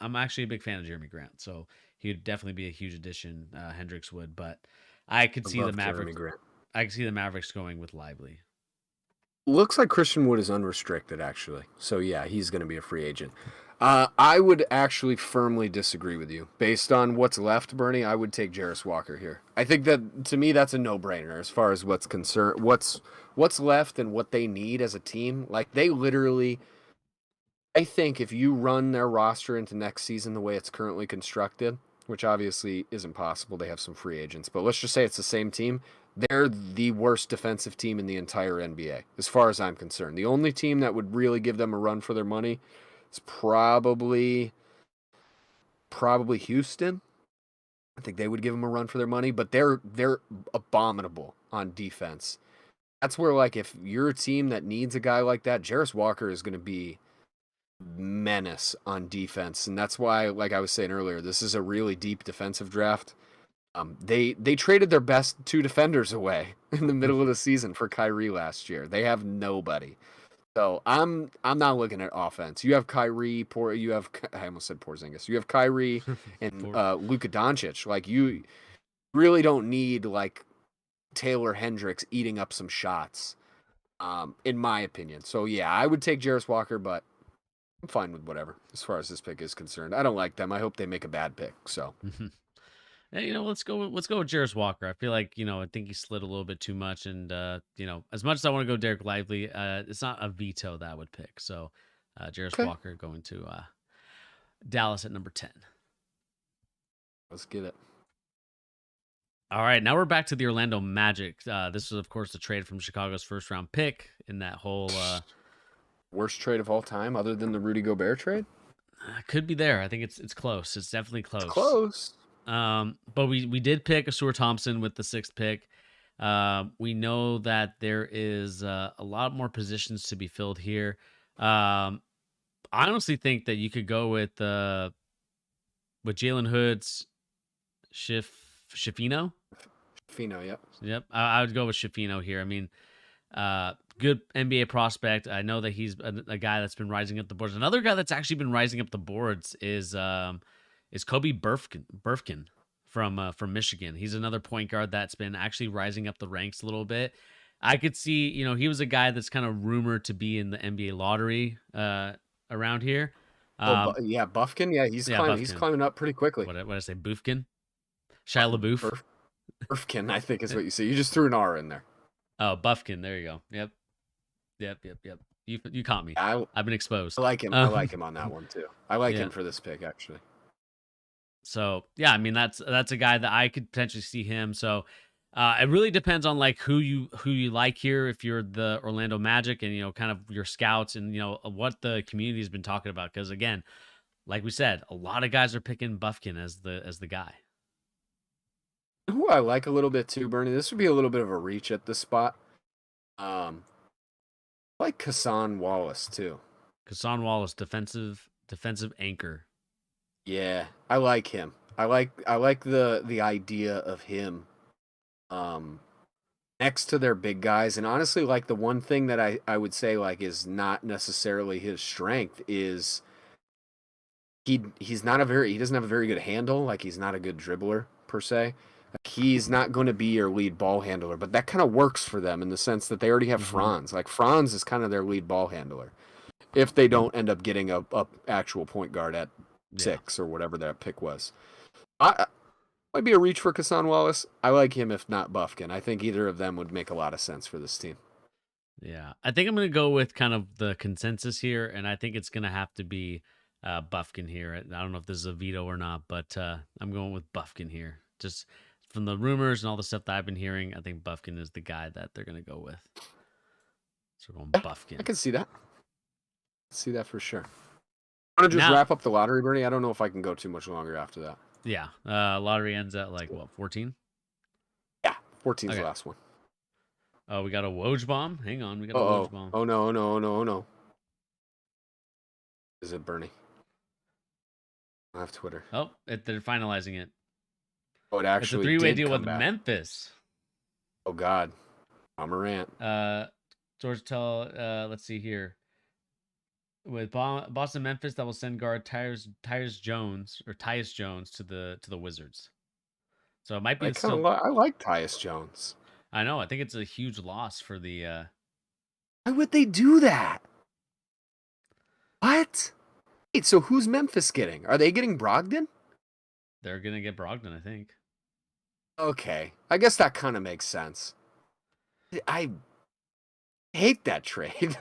I'm actually a big fan of Jeremy Grant, so he would definitely be a huge addition. Hendricks would, but I could I see the love Jeremy Mavericks. Grant. I could see the Mavericks going with Lively. Looks like Christian Wood is unrestricted, actually. So yeah, he's going to be a free agent. I would actually firmly disagree with you. Based on what's left, Bernie, I would take Jarris Walker here. I think that to me that's a no-brainer as far as what's concerned. What's left and what they need as a team. Like they literally, I think if you run their roster into next season the way it's currently constructed, which obviously isn't possible, they have some free agents, but let's just say it's the same team. They're the worst defensive team in the entire NBA, as far as I'm concerned. The only team that would really give them a run for their money is probably Houston. I think they would give them a run for their money, but they're abominable on defense. That's where, like, if you're a team that needs a guy like that, Jarris Walker is going to be menace on defense, and that's why, like I was saying earlier, this is a really deep defensive draft. They traded their best two defenders away in the middle of the season for Kyrie last year. They have nobody. So I'm not looking at offense. You have Kyrie, I almost said Porzingis. You have Kyrie and Luka Doncic. Like you really don't need like Taylor Hendricks eating up some shots, in my opinion. So yeah, I would take Jarris Walker, but I'm fine with whatever as far as this pick is concerned. I don't like them. I hope they make a bad pick. So Yeah, let's go with Jarris Walker. I feel like, I think he slid a little bit too much, and as much as I want to go Derek Lively, it's not a veto that I would pick. So Jarris okay, Walker going to Dallas at number 10. let's get it. All right, now we're back to the Orlando Magic. This was, of course, the trade from Chicago's first round pick in that whole Worst trade of all time, other than the Rudy Gobert trade. could be there. I think it's close. It's definitely It's close. close. But we did pick Asur Thompson with the 6th pick. We know that there is a lot more positions to be filled here. I honestly think that you could go with Jalen Hood's Shifino. Fino, yep. Yep, I would go with Shifino here. I mean, good NBA prospect. I know that he's a guy that's been rising up the boards. Another guy that's actually been rising up the boards is Kobe Burfkin. from Michigan. He's another point guard that's been actually rising up the ranks a little bit. I could see, he was a guy that's kind of rumored to be in the NBA lottery around here. Oh, Um, yeah, Buffkin. Yeah, he's yeah, climbing. He's Buffkin. climbing up pretty quickly. What did I say? Boofkin? Shia LaBeouf? Buffkin, I think is what you say. You just threw an R in there. Oh, Buffkin. There you go. Yep. You caught me. I've been exposed. I like him. I like him on that one too. I like Yeah. him for this pick actually. So yeah, I mean that's a guy that I could potentially see him. So it really depends on like who you like here. If you're the Orlando Magic and kind of your scouts and what the community has been talking about. Because again, like we said, a lot of guys are picking Buffkin as the guy. Who I like a little bit too, Bernie. This would be a little bit of a reach at this spot. I like Cason Wallace too. Cason Wallace, defensive anchor. Yeah, I like him. I like the idea of him next to their big guys. And honestly, like the one thing that I would say like is not necessarily his strength is he doesn't have a very good handle, like he's not a good dribbler per se. Like, he's not going to be your lead ball handler, but that kind of works for them in the sense that they already have Franz. Like Franz is kind of their lead ball handler. If they don't end up getting a actual point guard at 6 or whatever that pick was. Might be a reach for Cason Wallace. I like him if not Buffkin. I think either of them would make a lot of sense for this team. Yeah, I think I'm going to go with kind of the consensus here, and I think it's going to have to be Buffkin here. I don't know if this is a veto or not, but I'm going with Buffkin here. Just from the rumors and all the stuff that I've been hearing, I think Buffkin is the guy that they're going to go with. So we're going Buffkin. I can see that. See that for sure. I want to just wrap up the lottery, Bernie. I don't know if I can go too much longer after that. Yeah. Lottery ends at like, what, 14? Yeah, 14's the last one. Oh, we got a Woj bomb? Hang on. We got a Woj bomb. Oh, no. Is it Bernie? I have Twitter. Oh, they're finalizing it. Oh, it actually it's a 3-way deal with back. Memphis. Oh, God. Morant. George Tell, let's see here. With Boston Memphis, that will send guard Tyus Jones to the Wizards. So it might be I like Tyus Jones. I know. I think it's a huge loss for the. Why would they do that? What? Wait, so who's Memphis getting? Are they getting Brogdon? They're gonna get Brogdon, I think. Okay, I guess that kind of makes sense. I hate that trade.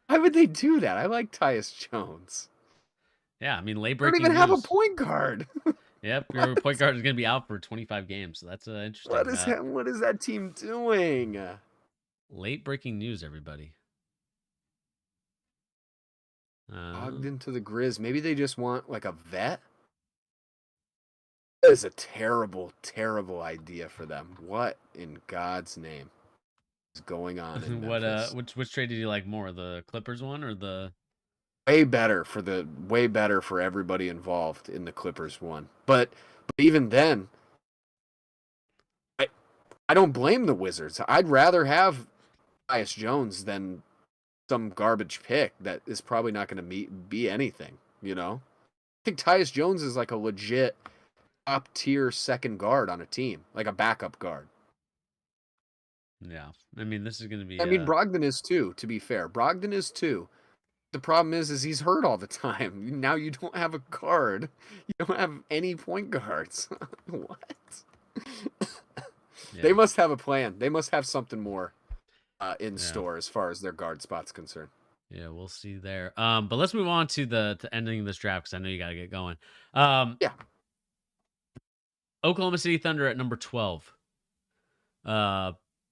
Why would they do that? I like Tyus Jones. Yeah, I mean, late breaking news. Don't even have a point guard. Yep, your point guard is going to be out for 25 games, so that's interesting. What is that team doing? Late breaking news, everybody. Logged into the Grizz. Maybe they just want like a vet. That is a terrible, terrible idea for them. What in God's name is going on in Memphis? Which trade did you like more, the Clippers one or the? Way better for everybody involved in the Clippers one. But even then, I don't blame the Wizards. I'd rather have Tyus Jones than some garbage pick that is probably not going to be anything, I think Tyus Jones is like a legit top tier second guard on a team, like a backup guard. Yeah. I mean, this is going to be Brogdon is too, to be fair. Brogdon is too. The problem is he's hurt all the time. Now you don't have a guard. You don't have any point guards. What? Yeah. They must have a plan. They must have something more in store as far as their guard spot's concerned. Yeah, we'll see there. But let's move on to ending this draft because I know you got to get going. Oklahoma City Thunder at number 12.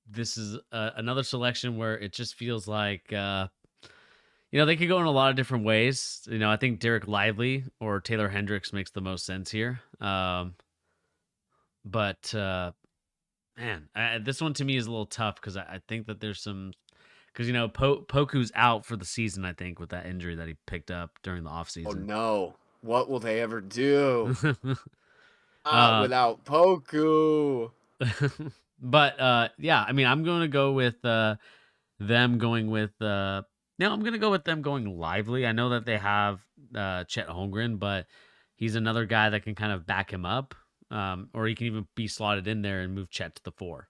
This is another selection where it just feels like they could go in a lot of different ways. I think Derek Lively or Taylor Hendricks makes the most sense here. But man, this one to me is a little tough because I think that there's some because Poku's out for the season. I think with that injury that he picked up during the offseason. Oh no! What will they ever do without Poku? But yeah, I mean, I'm going to go with them going with. I'm going to go with them going Lively. I know that they have Chet Holmgren, but he's another guy that can kind of back him up, or he can even be slotted in there and move Chet to the 4.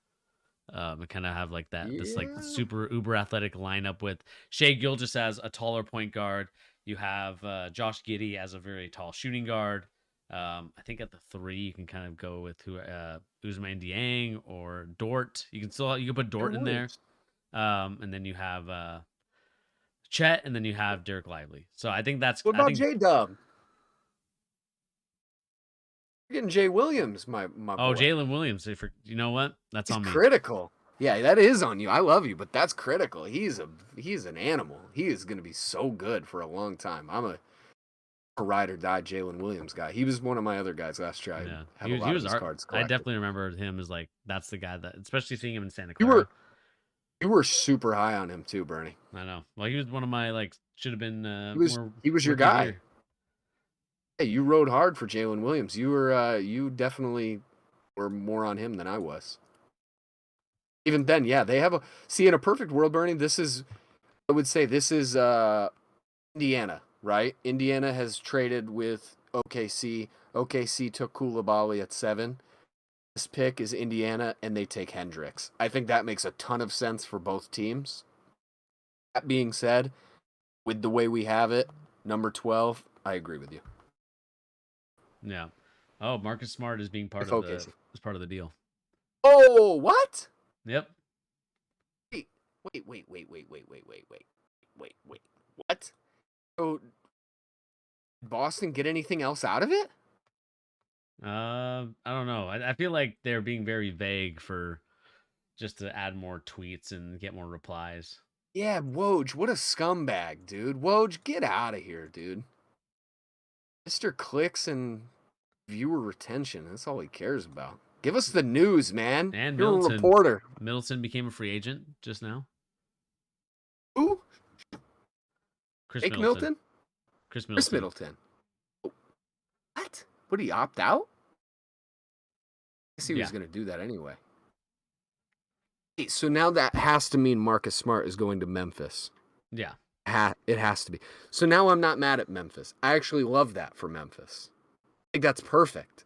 And kind of have like this like Yeah. super uber athletic lineup with Shea Gilgeous as a taller point guard. You have Josh Giddey as a very tall shooting guard. I think at the 3 you can kind of go with Ousmane Dieng or Dort. You can put Dort in there. And then you have Chet, and then you have Derek Lively. So I think that's What about J-Dub? You're getting Jay Williams, my boy. Oh, Jalen Williams. You know what? That's He's on me. critical. Yeah, that is on you. I love you, but that's critical. He's an animal. He is going to be so good for a long time. I'm a ride or die Jalen Williams guy. He was one of my other guys last year. Yeah, he was cards I definitely remember him as like that's the guy that, especially seeing him in Santa Clara. Clara. You were super high on him too, Bernie. I know. Well, he was one of my like should have been. He was your guy. Hey, you rode hard for Jalen Williams. You definitely were more on him than I was. Even then, yeah, they have in a perfect world, Bernie, I would say this is Indiana, right? Indiana has traded with OKC. OKC took Koulibaly at 7. This pick is Indiana, and they take Hendricks. I think that makes a ton of sense for both teams. That being said, with the way we have it, number 12, I agree with you. Yeah. Oh, Marcus Smart is being part of the deal. Oh, what? Yep. Wait. What? So, did Boston get anything else out of it? I don't know. I feel like they're being very vague for just to add more tweets and get more replies. Yeah, Woj, what a scumbag, dude. Woj, get out of here, dude. Mr. Clicks and viewer retention. That's all he cares about. Give us the news, man. And you're Middleton, a reporter. Middleton became a free agent just now. Who? Chris Jake Middleton. Chris Middleton. What? Would he opt out? I guess he was going to do that anyway. Hey, so now that has to mean Marcus Smart is going to Memphis. Yeah. It has to be. So now I'm not mad at Memphis. I actually love that for Memphis. I think that's perfect.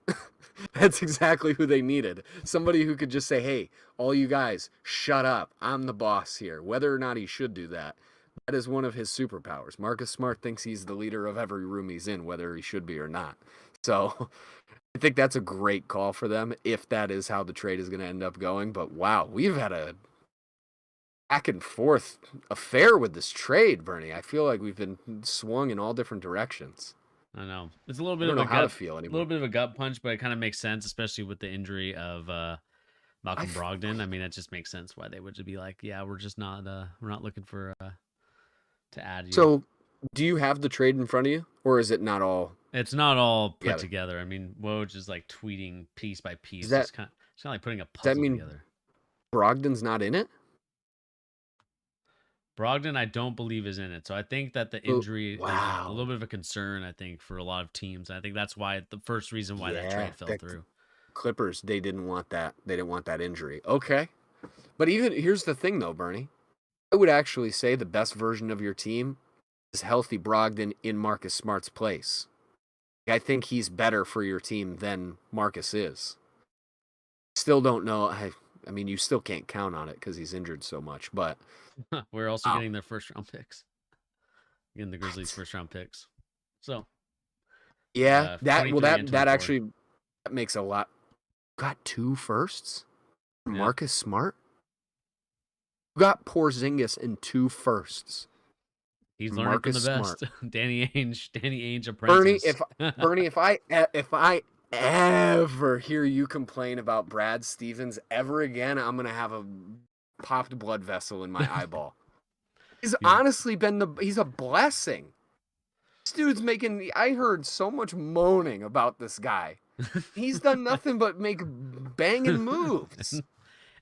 That's exactly who they needed. Somebody who could just say, hey, all you guys, shut up. I'm the boss here. Whether or not he should do that, that is one of his superpowers. Marcus Smart thinks he's the leader of every room he's in, whether he should be or not. So I think that's a great call for them if that is how the trade is going to end up going. But wow, we've had a back and forth affair with this trade, Bernie. I feel like we've been swung in all different directions. I know. It's a little bit of a little bit of a gut punch, but it kind of makes sense, especially with the injury of Malcolm Brogdon. I mean, it just makes sense why they would just be like, yeah, we're just not we're not looking for to add you. So, do you have the trade in front of you, or is it not all? It's not all put together. I mean, Woj is like tweeting piece by piece. It's kind of like putting a puzzle together. Brogdon's not in it? Brogdon, I don't believe is in it. So I think that the injury is a little bit of a concern, I think, for a lot of teams. I think that's why the first reason why that trade fell through. Clippers, they didn't want that. They didn't want that injury. Okay. But here's the thing, though, Bernie. I would actually say the best version of your team is healthy Brogdon in Marcus Smart's place. I think he's better for your team than Marcus is. Still don't know. I mean, you still can't count on it because he's injured so much, but we're also getting their first round picks. Getting the Grizzlies' first round picks. So yeah, that actually makes a lot. Got 2 firsts? Marcus Smart? Got Porzingis in 2 firsts. He's learning from the best. Danny Ainge apprentice. Bernie, if I ever hear you complain about Brad Stevens ever again, I'm gonna have a popped blood vessel in my eyeball. He's honestly he's a blessing. This dude's I heard so much moaning about this guy. He's done nothing but make banging moves.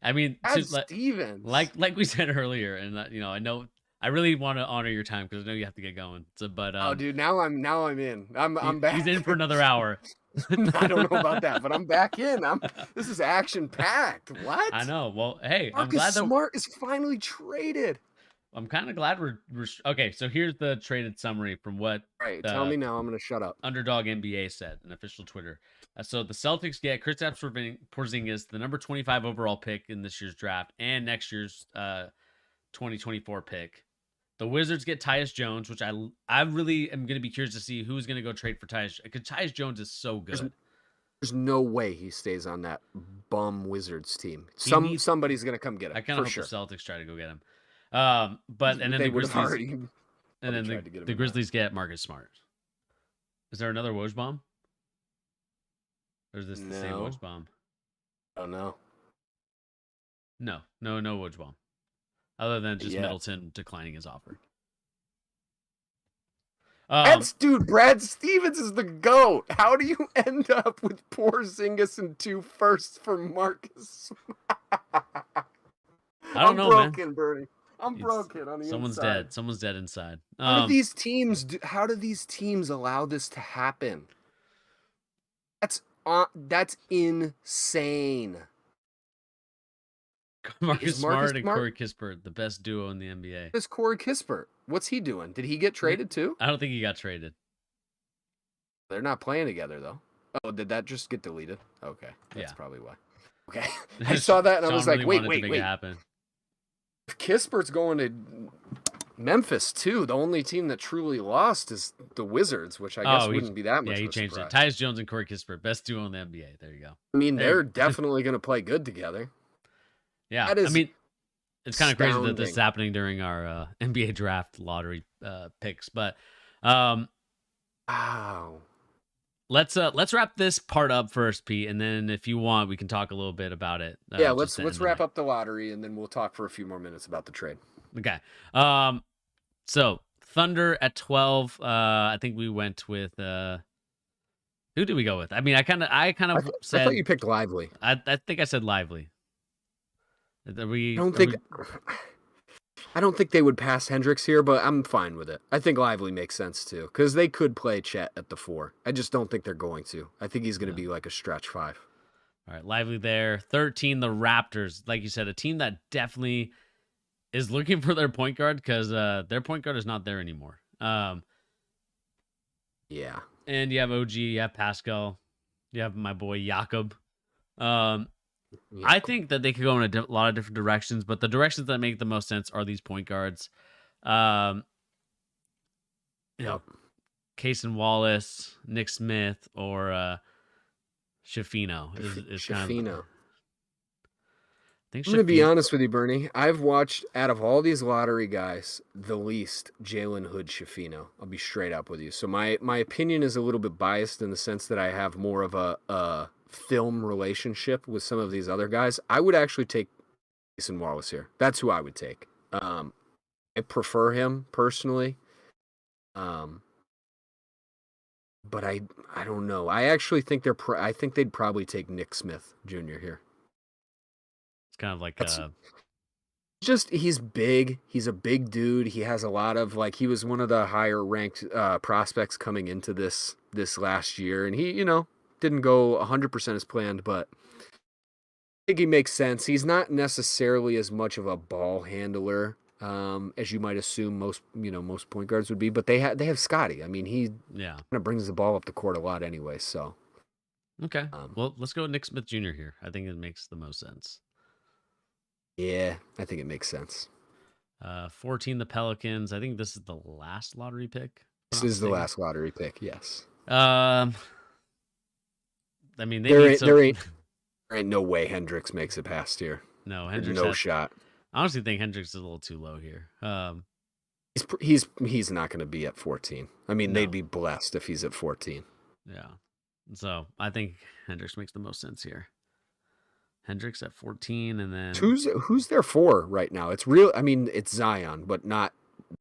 I mean, Stevens, like we said earlier, and I know I really want to honor your time because I know you have to get going. So, but oh, dude, now I'm in. I'm back. He's in for another hour. I don't know about that, but I'm back in. This is action packed. What? I know. Well, hey, Marcus Smart is finally traded. I'm kind of glad we're okay. So here's the traded summary from what All right, tell me now. I'm gonna shut up. Underdog NBA said, an official Twitter. So the Celtics get Kristaps Porzingis, the number 25 overall pick in this year's draft, and next year's 2024 pick. The Wizards get Tyus Jones, which I really am going to be curious to see who's going to go trade for Tyus, because Tyus Jones is so good. There's no way he stays on that bum Wizards team. Somebody's going to come get him. I kind of hope sure. the Celtics try to go get him. But and then they the Grizzlies already, and then the Grizzlies get Marcus Smart. Is there another Woj bomb? Or is this the same Woj bomb? I don't know. No Woj bomb. Other than just Middleton declining his offer. Dude, Brad Stevens is the GOAT. How do you end up with Porzingis and 2 firsts for Marcus? I'm broken, man. Bernie. I'm broken on the someone's inside. Dead. Someone's dead inside. How do these teams allow this to happen? That's insane. Marcus Smart and Corey Kispert, the best duo in the NBA. Who's Corey Kispert? What's he doing? Did he get traded too? I don't think he got traded. They're not playing together though. Oh, did that just get deleted? Okay, that's probably why. Okay, I saw that and I was like, wait. If Kispert's going to Memphis too, the only team that truly lost is the Wizards, which I guess wouldn't be that much. Yeah, he changed it. Tyus Jones and Corey Kispert, best duo in the NBA. There you go. I mean, they're definitely going to play good together. Yeah, I mean, it's kind of crazy that this is happening during our NBA draft lottery picks, but wow. Let's wrap this part up first, Pete, and then if you want, we can talk a little bit about it. Let's wrap up the lottery, and then we'll talk for a few more minutes about the trade. Okay. So Thunder at 12. I think we went with who did we go with? I mean, I kind of said I thought you picked Lively. I think I said Lively. I don't think they would pass Hendricks here, but I'm fine with it. I think Lively makes sense too, because they could play Chet at the 4. I just don't think they're going to. I think he's going to be like a stretch 5. All right, Lively there. 13, the Raptors. Like you said, a team that definitely is looking for their point guard, because their point guard is not there anymore. Yeah. And you have OG, you have Pascal, you have my boy Jakob. I think that they could go in a lot of different directions, but the directions that make the most sense are these point guards. You know, Cason Wallace, Nick Smith, or Schifino is kind of. I'm going to be honest with you, Bernie. I've watched, out of all these lottery guys, the least Jalen Hood Schifino. I'll be straight up with you. So my opinion is a little bit biased in the sense that I have more of a film relationship with some of these other guys. I would actually take Cason Wallace here. That's who I would take. I prefer him personally. But I don't know. I actually think I think they'd probably take Nick Smith Jr. here. It's kind of like he's big. He's a big dude. He has a lot of he was one of the higher ranked prospects coming into this last year, and he, didn't go 100% as planned, but I think he makes sense. He's not necessarily as much of a ball handler as you might assume most point guards would be, but they have Scotty. I mean, he kind of brings the ball up the court a lot anyway. So okay, well, let's go with Nick Smith Jr. here. I think it makes the most sense. Yeah, I think it makes sense. 14, the Pelicans. I think this is the last lottery pick. This is the last lottery pick. Yes. I mean, there ain't no way Hendricks makes it past here. No, Hendricks no shot. I honestly think Hendricks is a little too low here. He's not going to be at 14. I mean, they'd be blessed if he's at 14. Yeah. So I think Hendricks makes the most sense here. Hendricks at 14, and then who's there for right now? It's real. I mean, it's Zion, but not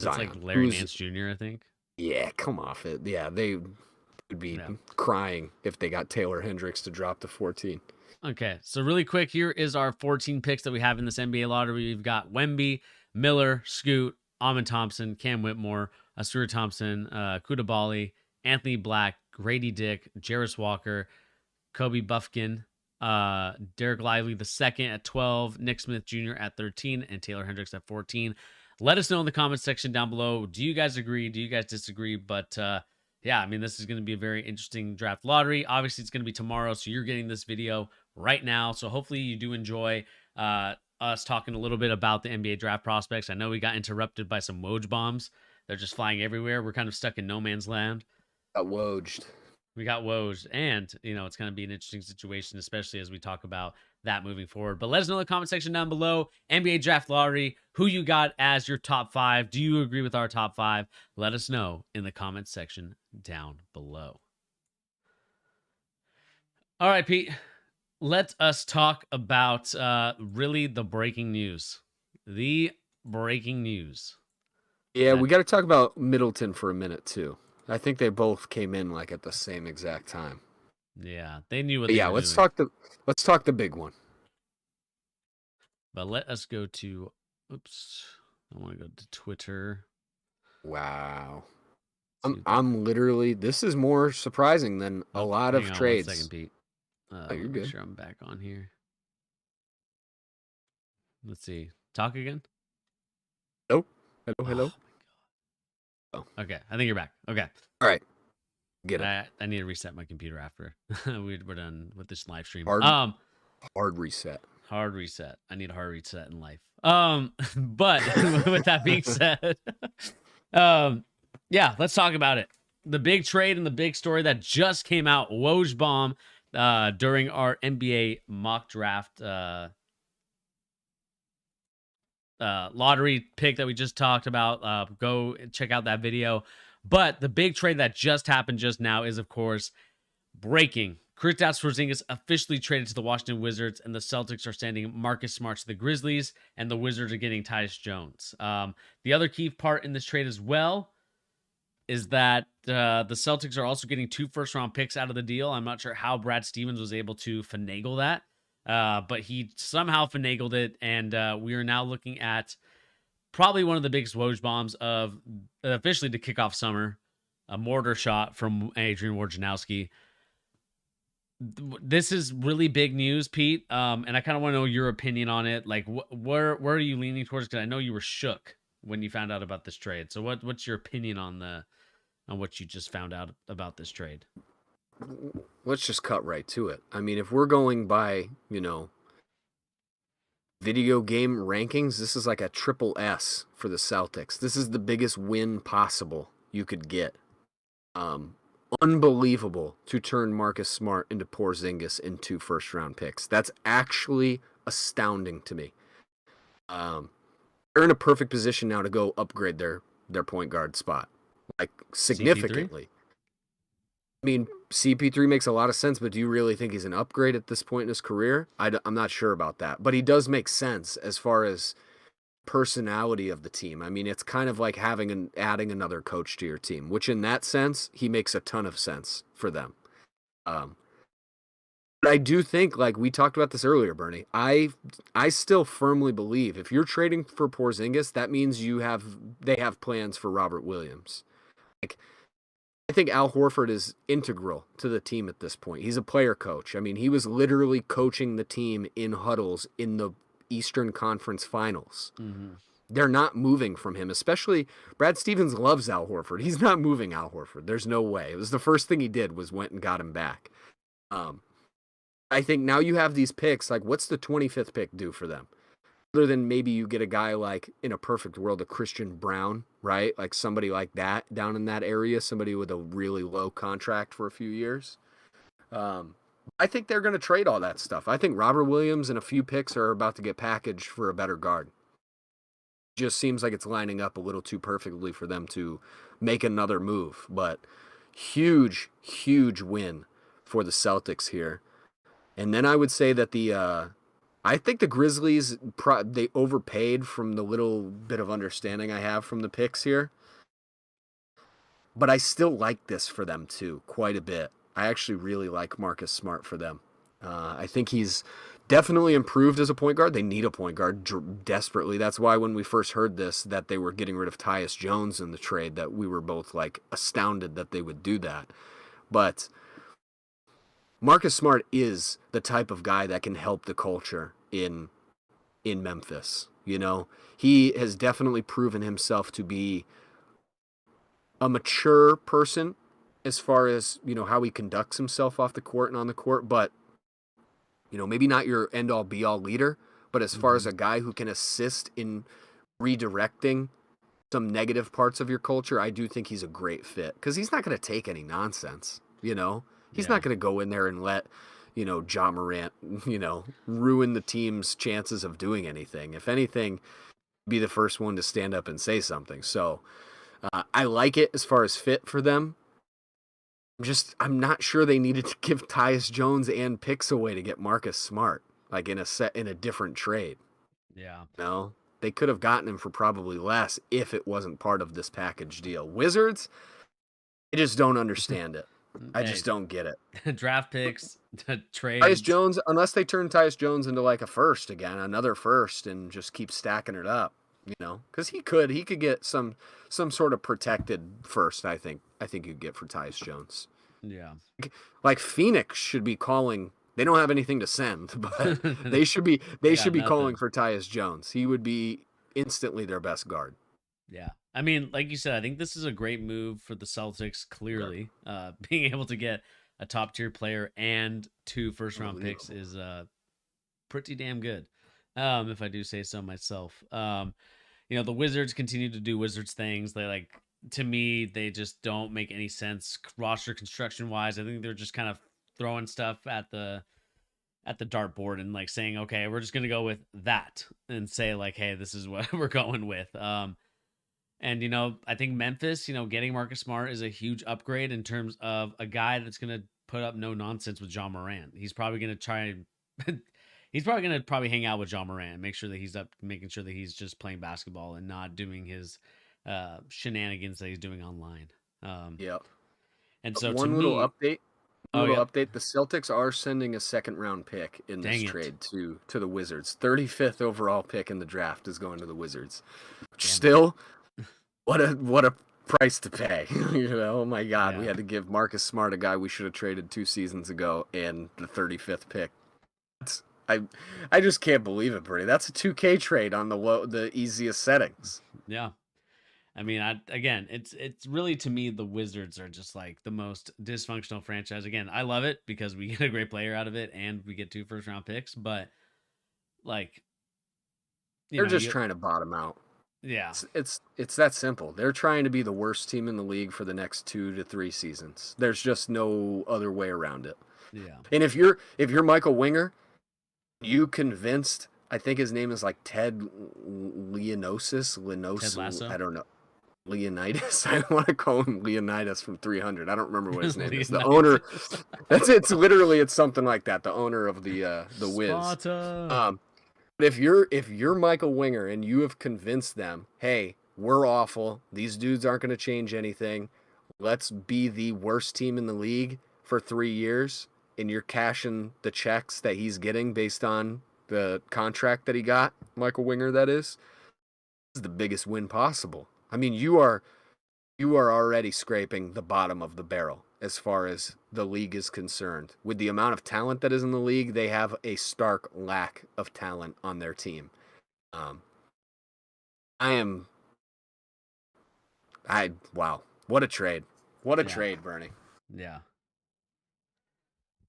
Zion. It's like Larry Nance Jr. I think. Yeah, come off it. Yeah, they would be crying if they got Taylor Hendricks to drop to 14. Okay, so really quick, here is our 14 picks that we have in this NBA lottery. We've got Wemby, Miller, Scoot, Amen Thompson, Cam Whitmore, Asura Thompson, Koulibaly, Anthony Black, Grady Dick, Jarris Walker, Kobe Buffkin, Derek Lively II at 12, Nick Smith Jr. at 13, and Taylor Hendricks at 14. Let us know in the comments section down below. Do you guys agree? Do you guys disagree? But yeah, I mean, this is going to be a very interesting draft lottery. Obviously, it's going to be tomorrow, so you're getting this video right now. So hopefully you do enjoy us talking a little bit about the NBA draft prospects. I know we got interrupted by some Woj bombs. They're just flying everywhere. We're kind of stuck in no man's land. Got Wojed. We got Woj, and it's going to be an interesting situation, especially as we talk about that moving forward. But let us know in the comment section down below. NBA draft lottery, who you got as your top 5? Do you agree with our top 5? Let us know in the comment section down below. All right, Pete. Let us talk about really the breaking news. The breaking news. Yeah, we got to talk about Middleton for a minute too. I think they both came in like at the same exact time. Yeah, they knew what they were doing. Let's talk the big one. But let us go to oops. I want to go to Twitter. Wow. I'm literally, this is more surprising than a lot of trades. 1 second, Pete. You're good. Make sure I'm back on here. Let's see. Talk again? Nope. Hello. Oh. Okay, I think you're back. Okay. All right. Get it. I need to reset my computer after we're done with this live stream. Hard reset. Hard reset. I need a hard reset in life. But with that being said, yeah, let's talk about it. The big trade and the big story that just came out, Woj bomb, during our NBA mock draft lottery pick that we just talked about. Go check out that video. But the big trade that just happened just now is, of course, breaking. Kristaps Porzingis officially traded to the Washington Wizards, and the Celtics are sending Marcus Smart to the Grizzlies, and the Wizards are getting Tyus Jones. The other key part in this trade as well is that the Celtics are also getting 2 first-round picks out of the deal. I'm not sure how Brad Stevens was able to finagle that, but he somehow finagled it, and we are now looking at probably one of the biggest Woj bombs of officially to kick off summer, a mortar shot from Adrian Wojnarowski. This is really big news, Pete, and I kind of want to know your opinion on it. Like, where are you leaning towards? Because I know you were shook when you found out about this trade. So what's your opinion on what you just found out about this trade? Let's just cut right to it. I mean, if we're going by, video game rankings, this is like a triple S for the Celtics. This is the biggest win possible you could get. Unbelievable to turn Marcus Smart into Porzingis in 2 first-round picks. That's actually astounding to me. They're in a perfect position now to go upgrade their point guard spot, like significantly. CP3? I mean, CP3 makes a lot of sense, but do you really think he's an upgrade at this point in his career? I'm not sure about that, but he does make sense as far as personality of the team. I mean, it's kind of like adding another coach to your team, which in that sense, he makes a ton of sense for them. But I do think, like we talked about this earlier, Bernie, I still firmly believe if you're trading for Porzingis, that means they have plans for Robert Williams. Like, I think Al Horford is integral to the team at this point. He's a player coach. I mean, he was literally coaching the team in huddles in the Eastern Conference Finals. Mm-hmm. They're not moving from him, especially Brad Stevens loves Al Horford. He's not moving Al Horford. There's no way. It was the first thing he did was went and got him back. I think now you have these picks, like what's the 25th pick do for them? Other than maybe you get a guy like, in a perfect world, a Christian Brown, right? Like somebody like that down in that area, somebody with a really low contract for a few years. I think they're going to trade all that stuff. I think Robert Williams and a few picks are about to get packaged for a better guard. Just seems like it's lining up a little too perfectly for them to make another move. But huge, huge win for the Celtics here. And then I would say that I think the Grizzlies, they overpaid from the little bit of understanding I have from the picks here. But I still like this for them too, quite a bit. I actually really like Marcus Smart for them. I think he's definitely improved as a point guard. They need a point guard desperately. That's why when we first heard this, that they were getting rid of Tyus Jones in the trade, that we were both like astounded that they would do that. But Marcus Smart is the type of guy that can help the culture in Memphis. You know, he has definitely proven himself to be a mature person as far as, how he conducts himself off the court and on the court, but, maybe not your end all be all leader, but as far as Hmm. a guy who can assist in redirecting some negative parts of your culture, I do think he's a great fit because he's not going to take any nonsense. He's Yeah. not going to go in there and let, Ja Morant, ruin the team's chances of doing anything. If anything, be the first one to stand up and say something. So I like it as far as fit for them. I'm not sure they needed to give Tyus Jones and picks away to get Marcus Smart, like in a different trade. Yeah. No, they could have gotten him for probably less if it wasn't part of this package deal. Wizards, I just don't understand it. I Hey, just don't get it. draft picks, Tyus trades. Jones, unless they turn Tyus Jones into like a first again, another first, and just keep stacking it up, because he could get some sort of protected first. I think you'd get for Tyus Jones. Yeah. Like Phoenix should be calling. They don't have anything to send, but they should be They they got should be calling nothing. for Tyus Jones. He would be instantly their best guard. Yeah. I mean, like you said, I think this is a great move for the Celtics, Okay. clearly. Being able to get a top tier player and two first round picks Unbelievable. is pretty damn good. If I do say so myself. The Wizards continue to do Wizards things. They like to me, they just don't make any sense roster construction wise. I think they're just kind of throwing stuff at the dartboard and like saying, okay, we're just gonna go with that and say like, hey, this is what we're going with. And I think Memphis, getting Marcus Smart is a huge upgrade in terms of a guy that's gonna put up no nonsense with John Morant. He's probably gonna try he's probably gonna hang out with John Morant and make sure that he's up making sure that he's just playing basketball and not doing his shenanigans that he's doing online. Um Yeah. and so to One little me, update. oh yep, The Celtics are sending a second round pick in this dang it. trade to the Wizards. 35th overall pick in the draft is going to the Wizards. Which Damn it. still, what a price to pay. Oh my God, we Yeah. had to give Marcus Smart, a guy we should have traded 2 seasons ago, and the 35th pick. That's, I I just can't believe it, Bernie. That's a 2K trade on the easiest settings. Yeah. I mean, again, it's really to me the Wizards are just like the most dysfunctional franchise. Again, I love it because we get a great player out of it and we get two first round picks, but like, They're just you trying to bottom out. yeah. It's that simple. They're trying to be the worst team in the league for the next 2 to 3 seasons. There's just no other way around it. Yeah. And if you're Michael Winger, you convinced. I think his name is like Ted Ted Leonidas. Lasso. I don't know. Leonidas. I want to call him Leonidas from 300. I don't remember what his name is. The owner. Leonidas. That's it's something like that. The owner of the Wiz. Sparta. Um, but if you're Michael Winger and you have convinced them, hey, we're awful. These dudes aren't going to change anything. Let's be the worst team in the league for 3 years, and you're cashing the checks that he's getting based on the contract that he got, Michael Winger, that is. This is the biggest win possible. I mean, you are already scraping the bottom of the barrel as far as the league is concerned. With the amount of talent that is in the league, they have a stark lack of talent on their team. Um, I am, wow, what a trade! What a Yeah. trade, Bernie. Yeah.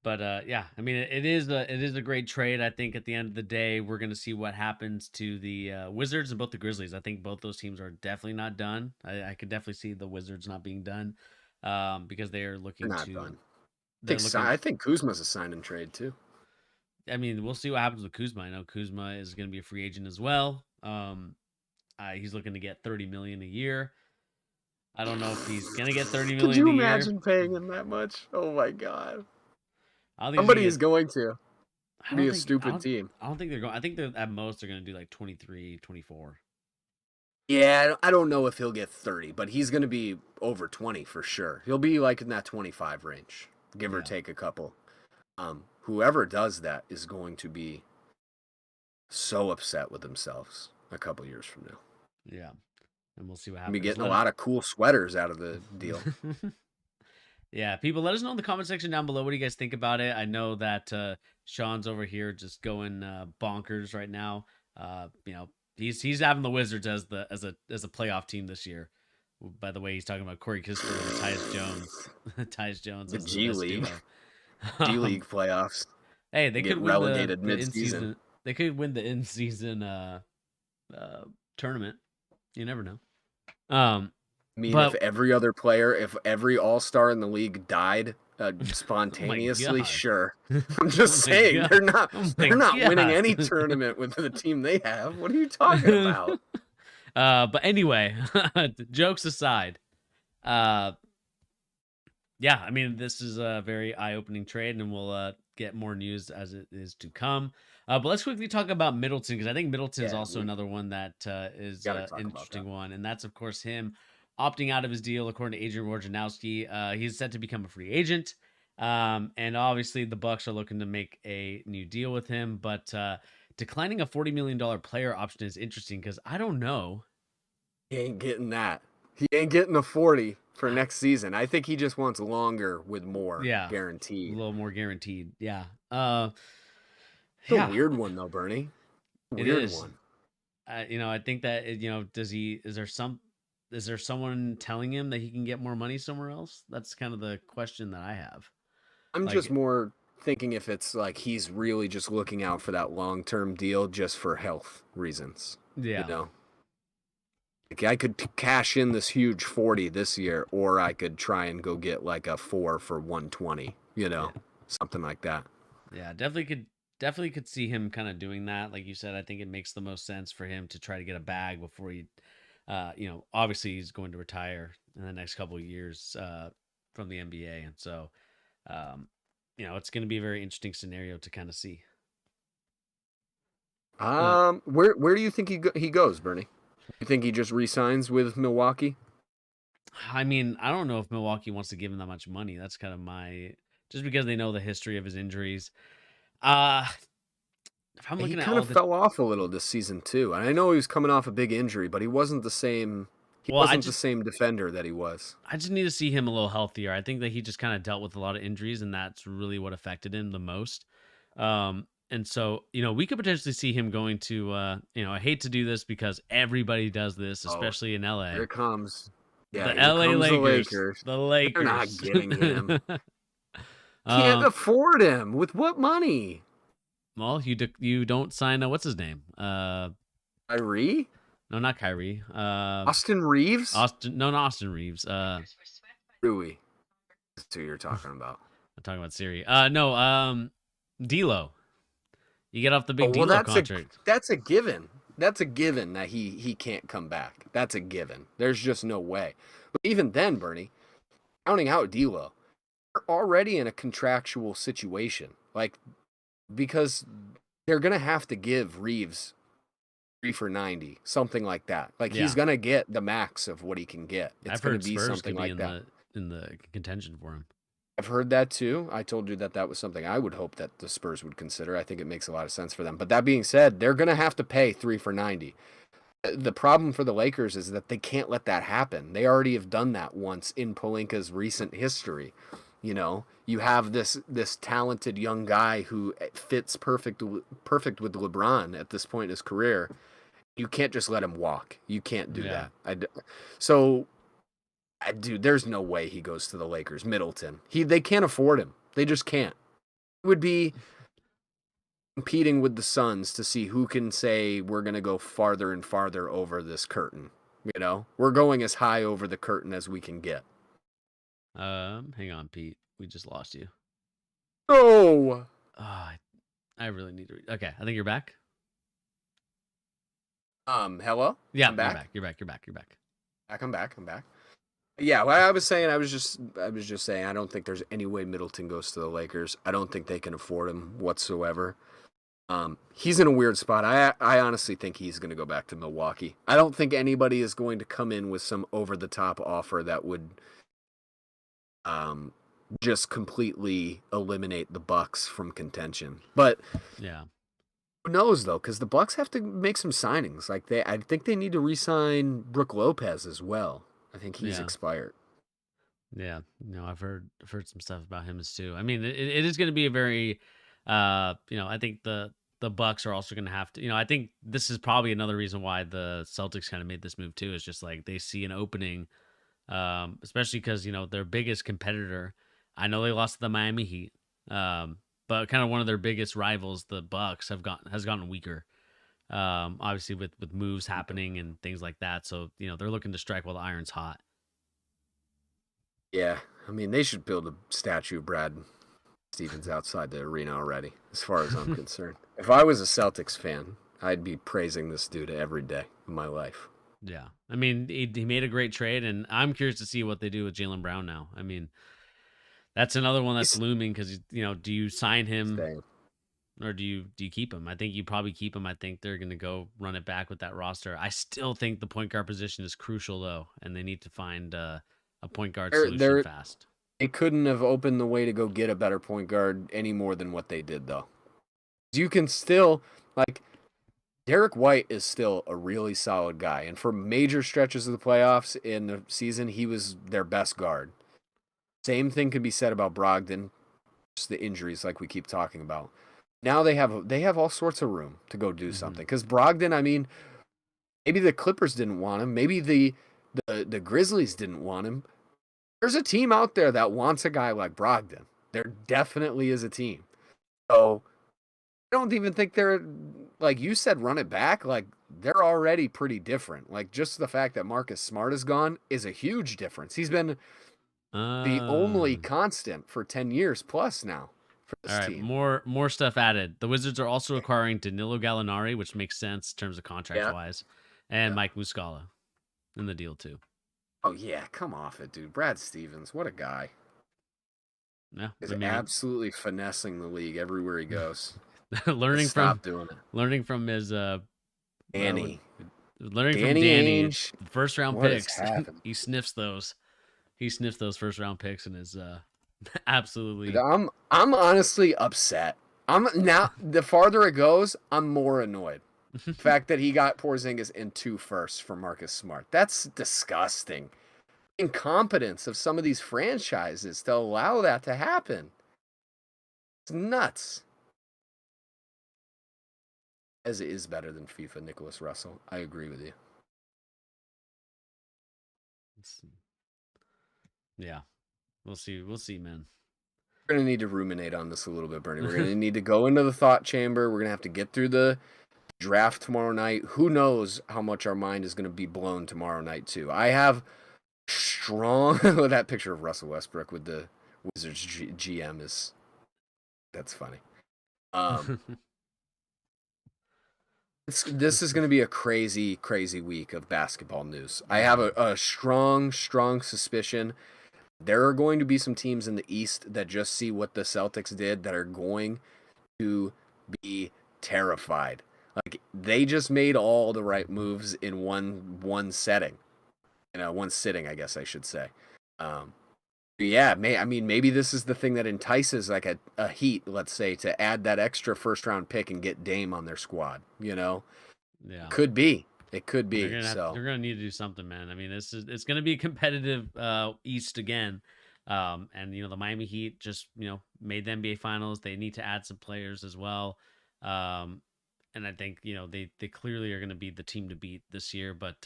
But yeah, I mean, it is a great trade. I think at the end of the day, we're gonna see what happens to the Wizards and both the Grizzlies. I think both those teams are definitely not done. I could definitely see the Wizards not being done, because they are They're looking not to done. they're looking. I think Kuzma's a sign and trade too. I mean, we'll see what happens with Kuzma. I know Kuzma is going to be a free agent as well. He's looking to get 30 million a year. I don't know if he's going to get 30 Could million you a year. imagine paying him that much? Oh my God. I don't think he's going Somebody to is get. going to I be don't a think. stupid team. I don't think they're going. I think they're at most they're going to do like 23, 24. Yeah, I don't know if he'll get 30, but he's going to be over 20 for sure. He'll be like in that 25 range, give or Yeah. take a couple. Whoever does that is going to be so upset with themselves a couple years from now. Yeah. And we'll see what Be happens. getting a lot of cool sweaters out of the deal. Yeah, people, let us know in the comment section down below. What do you guys think about it? I know that Sean's over here just going bonkers right now. He's having the Wizards as a playoff team this year. By the way, he's talking about Corey Kispert and Tyus Jones. Tyus Jones The as the G best League, duo. G League playoffs. Hey, They they get could win relegated the in mid-season. season. They could win the in season tournament. You never know. I mean, But if every all-star in the league died oh my spontaneously, god. sure. I'm just Oh my saying god. they're not Oh my they're not winning god. any tournament with the team they have. What are you talking about? But anyway, jokes aside, yeah, I mean, this is a very eye-opening trade, and we'll get more news as it is to come. But let's quickly talk about Middleton, because I think Middleton is Yeah, also we another one that is gotta an talk about interesting that. one, and that's of course him opting out of his deal, according to Adrian Wojnarowski. He's set to become a free agent, and obviously the Bucks are looking to make a new deal with him. But declining a $40 million player option is interesting because I don't know. He ain't getting that. He ain't getting the 40 for next season. I think he just wants longer with more Yeah, a guaranteed. little more guaranteed. Yeah. It's a Yeah, weird one though, Bernie. it Weird is. one. I think that is there someone telling him that he can get more money somewhere else? That's kind of the question that I have. I'm just Like, more thinking if it's like he's really just looking out for that long-term deal just for health reasons. You yeah, know, like I could cash in this huge 40 this year, or I could try and go get like a 4 for 120. yeah, Something like that. yeah. Definitely could see him kind of doing that. Like you said, I think it makes the most sense for him to try to get a bag before he, obviously he's going to retire in the next couple of years from the NBA, and so, um, it's going to be a very interesting scenario to kind of see. Uh, Where do you think he goes, Bernie? You think he just re-signs with Milwaukee? I mean, I don't know if Milwaukee wants to give him that much money. That's kind of just because they know the history of his injuries. Uh if I'm He looking at kind all of the fell off a little this season too. And I know he was coming off a big injury, but he wasn't the same. He well, wasn't the same defender that he was. I just need to see him a little healthier. I think that he just kind of dealt with a lot of injuries, and that's really what affected him the most. And so, we could potentially see him going to I hate to do this because everybody does this, Oh, especially in here LA. it comes. Yeah, The here LA comes the Lakers. Lakers. The They're not Lakers. getting him. Can't afford him. With what money? Well, you don't sign what's his name? Kyrie? No, not Kyrie. Austin Reeves? Not Austin Reeves. Rui. That's who you're talking about. I'm talking about Siri. No, D'Lo. You get off the big well, D'Lo contract. that's a given. That's a given that he can't come back. That's a given. There's just no way. But even then, Bernie, counting out D'Lo, they're already in a contractual situation. Like, because they're gonna have to give Reeves 3 for 90, something like that. Like he's gonna get the max of what he can get. It's I've gonna heard be Spurs something could be like that. in the contention for him. I've heard that too. I told you that was something I would hope that the Spurs would consider. I think it makes a lot of sense for them. But that being said, they're gonna have to pay 3 for 90. The problem for the Lakers is that they can't let that happen. They already have done that once in Pelinka's recent history. You have this talented young guy who fits perfect with LeBron at this point in his career. You can't just let him walk. You can't do that. Dude, there's no way he goes to the Lakers. Middleton, they can't afford him. They just can't. It would be competing with the Suns to see who can say we're going to go farther and farther over this curtain. We're going as high over the curtain as we can get. Hang on, Pete. We just lost you. Oh. I really need to. Okay, I think you're back. Hello. Yeah, I'm back. You're back. I'm back. Yeah, what I was saying, I was just saying, I don't think there's any way Middleton goes to the Lakers. I don't think they can afford him whatsoever. He's in a weird spot. I honestly think he's going to go back to Milwaukee. I don't think anybody is going to come in with some over-the-top offer that would just completely eliminate the Bucks from contention. But yeah, who knows though? Because the Bucks have to make some signings. I think they need to re-sign Brook Lopez as well. I think he's expired. Yeah, I've heard some stuff about him as too. I mean, it is going to be a very, I think the the Bucks are also going to have to, I think this is probably another reason why the Celtics kind of made this move too, is just like they see an opening, especially because, their biggest competitor, I know they lost to the Miami Heat, but kind of one of their biggest rivals, the Bucks, has gotten weaker. Obviously with moves happening and things like that. So, they're looking to strike while the iron's hot. Yeah, I mean, they should build a statue of Brad Stevens outside the arena already, as far as I'm concerned. If I was a Celtics fan, I'd be praising this dude every day of my life. Yeah. I mean, he made a great trade, and I'm curious to see what they do with Jaylen Brown now. I mean, that's another one that's looming because, do you sign him or do you keep him? I think you probably keep him. I think they're going to go run it back with that roster. I still think the point guard position is crucial, though, and they need to find a point guard solution fast. It couldn't have opened the way to go get a better point guard any more than what they did, though. You can still, like, Derek White is still a really solid guy. And for major stretches of the playoffs in the season, he was their best guard. Same thing could be said about Brogdon, just the injuries like we keep talking about. Now they have all sorts of room to go do something. Because Brogdon, I mean, maybe the Clippers didn't want him. Maybe the Grizzlies didn't want him. There's a team out there that wants a guy like Brogdon. There definitely is a team. So I don't even think they're, like you said, run it back. Like, they're already pretty different. Like, just the fact that Marcus Smart is gone is a huge difference. He's been the only constant for 10 years plus now for this team. More stuff added. The Wizards are also acquiring Danilo Gallinari, which makes sense in terms of contract-wise, and Mike Muscala in the deal, too. Oh, yeah, come off it, dude. Brad Stevens, what a guy. Yeah, He's absolutely finessing the league everywhere he goes. learning from his Danny. Learning from Danny, first round picks. He sniffs those. He sniffs those first round picks and is absolutely. Dude, I'm honestly upset. Now the farther it goes, I'm more annoyed. The fact that he got Porzingis in 2 firsts for Marcus Smart. That's disgusting. Incompetence of some of these franchises to allow that to happen. It's nuts. As it is better than FIFA, Nicholas Russell. I agree with you. Yeah. We'll see, man. We're going to need to ruminate on this a little bit, Bernie. We're going to need to go into the thought chamber. We're going to have to get through the draft tomorrow night. Who knows how much our mind is going to be blown tomorrow night, too. I have strong... that picture of Russell Westbrook with the Wizards GM is... That's funny. This is going to be a crazy, crazy week of basketball news. I have a strong, strong suspicion there are going to be some teams in the East that just see what the Celtics did that are going to be terrified. Like, they just made all the right moves in one setting. One sitting, I guess I should say. Yeah, maybe this is the thing that entices like a Heat, let's say, to add that extra first-round pick and get Dame on their squad, Yeah. Could be. It could be. They're gonna need to do something, man. I mean, it's gonna be a competitive East again. And the Miami Heat just made the NBA Finals. They need to add some players as well. And I think they clearly are gonna be the team to beat this year. But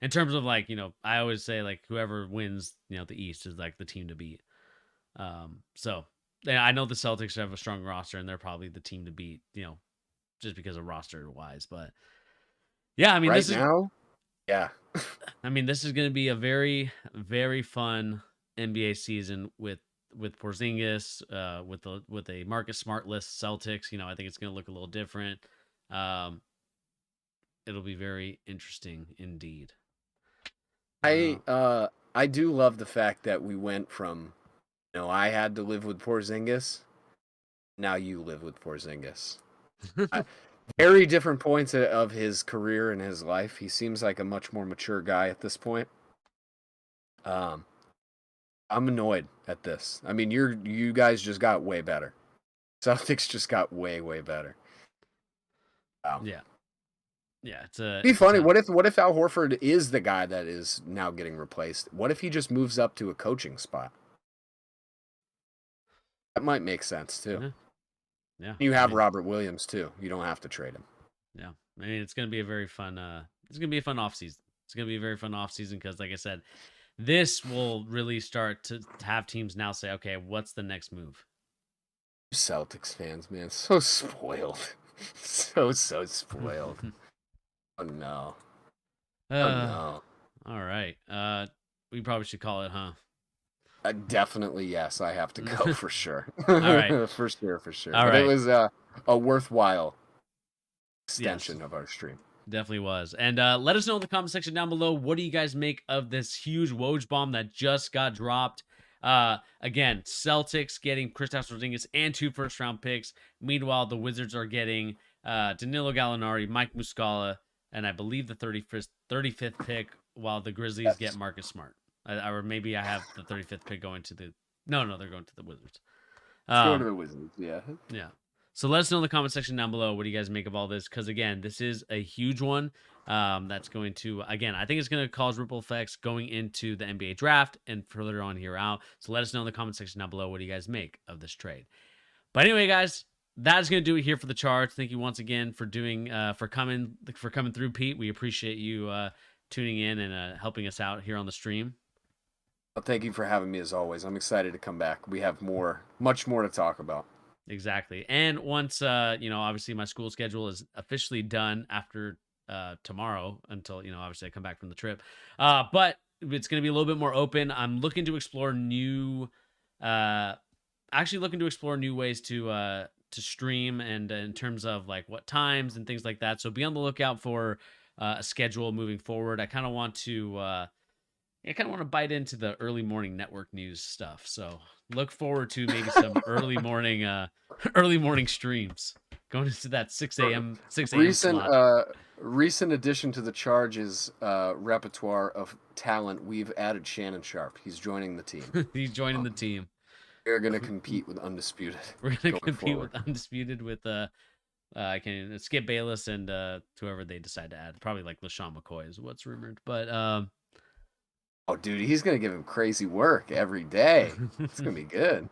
in terms of I always say whoever wins the East is the team to beat. So yeah, I know the Celtics have a strong roster and they're probably the team to beat. Just because of roster wise, but. Yeah, I mean, this is going to be a very, very fun NBA season with Porzingis, with a Marcus Smart-less Celtics. I think it's going to look a little different. It'll be very interesting indeed. I do love the fact that we went from, I had to live with Porzingis. Now you live with Porzingis. Very different points of his career and his life. He seems like a much more mature guy at this point. I'm annoyed at this. I mean, you guys just got way better. Celtics just got way, way better. Wow. Yeah. It'd be funny. What if Al Horford is the guy that is now getting replaced? What if he just moves up to a coaching spot? That might make sense too. Yeah. You I have mean, Robert Williams too. You don't have to trade him. yeah. I mean, it's gonna be a very fun. It's gonna be a fun off season. It's gonna be a very fun off season because, like I said, this will really start to have teams now say, okay, what's the next move? Celtics fans, man, so spoiled. So spoiled. Oh no. Oh Uh, no. all right. We probably should call it, huh? Definitely yes, I have to go for sure. All right. For sure, for sure. All But it right. was a worthwhile Yes, extension of our stream. definitely was. And let us know in the comment section down below. What do you guys make of this huge Woj bomb that just got dropped? Again, Celtics getting Kristaps Porzingis and 2 first-round picks. Meanwhile, the Wizards are getting Danilo Gallinari, Mike Muscala, and I believe the 35th pick, while the Grizzlies get Marcus Smart. Or maybe I have the 35th pick going to the... No, they're going to the Wizards. Let's go to the Wizards, yeah. Yeah. So let us know in the comment section down below. What do you guys make of all this? Because again, this is a huge one. That's going to, again, I think it's going to cause ripple effects going into the NBA draft and further on here out. So let us know in the comment section down below. What do you guys make of this trade? But anyway, guys, that's going to do it here for the charge. Thank you once again for doing, for coming through, Pete. We appreciate you tuning in and helping us out here on the stream. Well, thank you for having me as always. I'm excited to come back. We have much more to talk about. Exactly. And once obviously my school schedule is officially done after tomorrow until, obviously I come back from the trip. But it's going to be a little bit more open. I'm looking to explore new ways to stream, and in terms of like what times and things like that. So be on the lookout for a schedule moving forward. I kind of want to bite into the early morning network news stuff. So look forward to maybe some early morning streams going into that 6 a.m. slot. Recent addition to the Charge's repertoire of talent, we've added Shannon Sharp. He's joining the team. He's joining the team. We're gonna compete with Undisputed. We're gonna compete with Undisputed with Skip Bayless and whoever they decide to add. Probably like LaShawn McCoy is what's rumored. But oh, dude, he's gonna give him crazy work every day. It's gonna be good.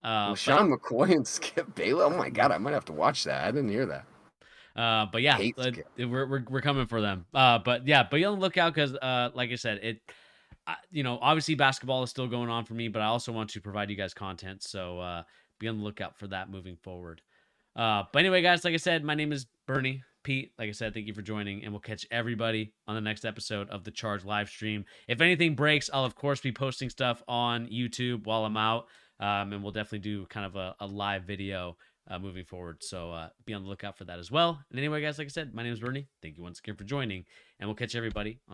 Sean McCoy and Skip Bayless. Oh my god, I might have to watch that. I didn't hear that. But yeah, we're coming for them. But be on the lookout because, like I said, obviously basketball is still going on for me, but I also want to provide you guys content. So be on the lookout for that moving forward. But anyway, guys, like I said, my name is Bernie. Pete, like I said, thank you for joining, and we'll catch everybody on the next episode of the Charge live stream. If anything breaks, I'll of course be posting stuff on YouTube while I'm out, and we'll definitely do kind of a live video moving forward. So be on the lookout for that as well. And anyway, guys, like I said, my name is Bernie. Thank you once again for joining, and we'll catch everybody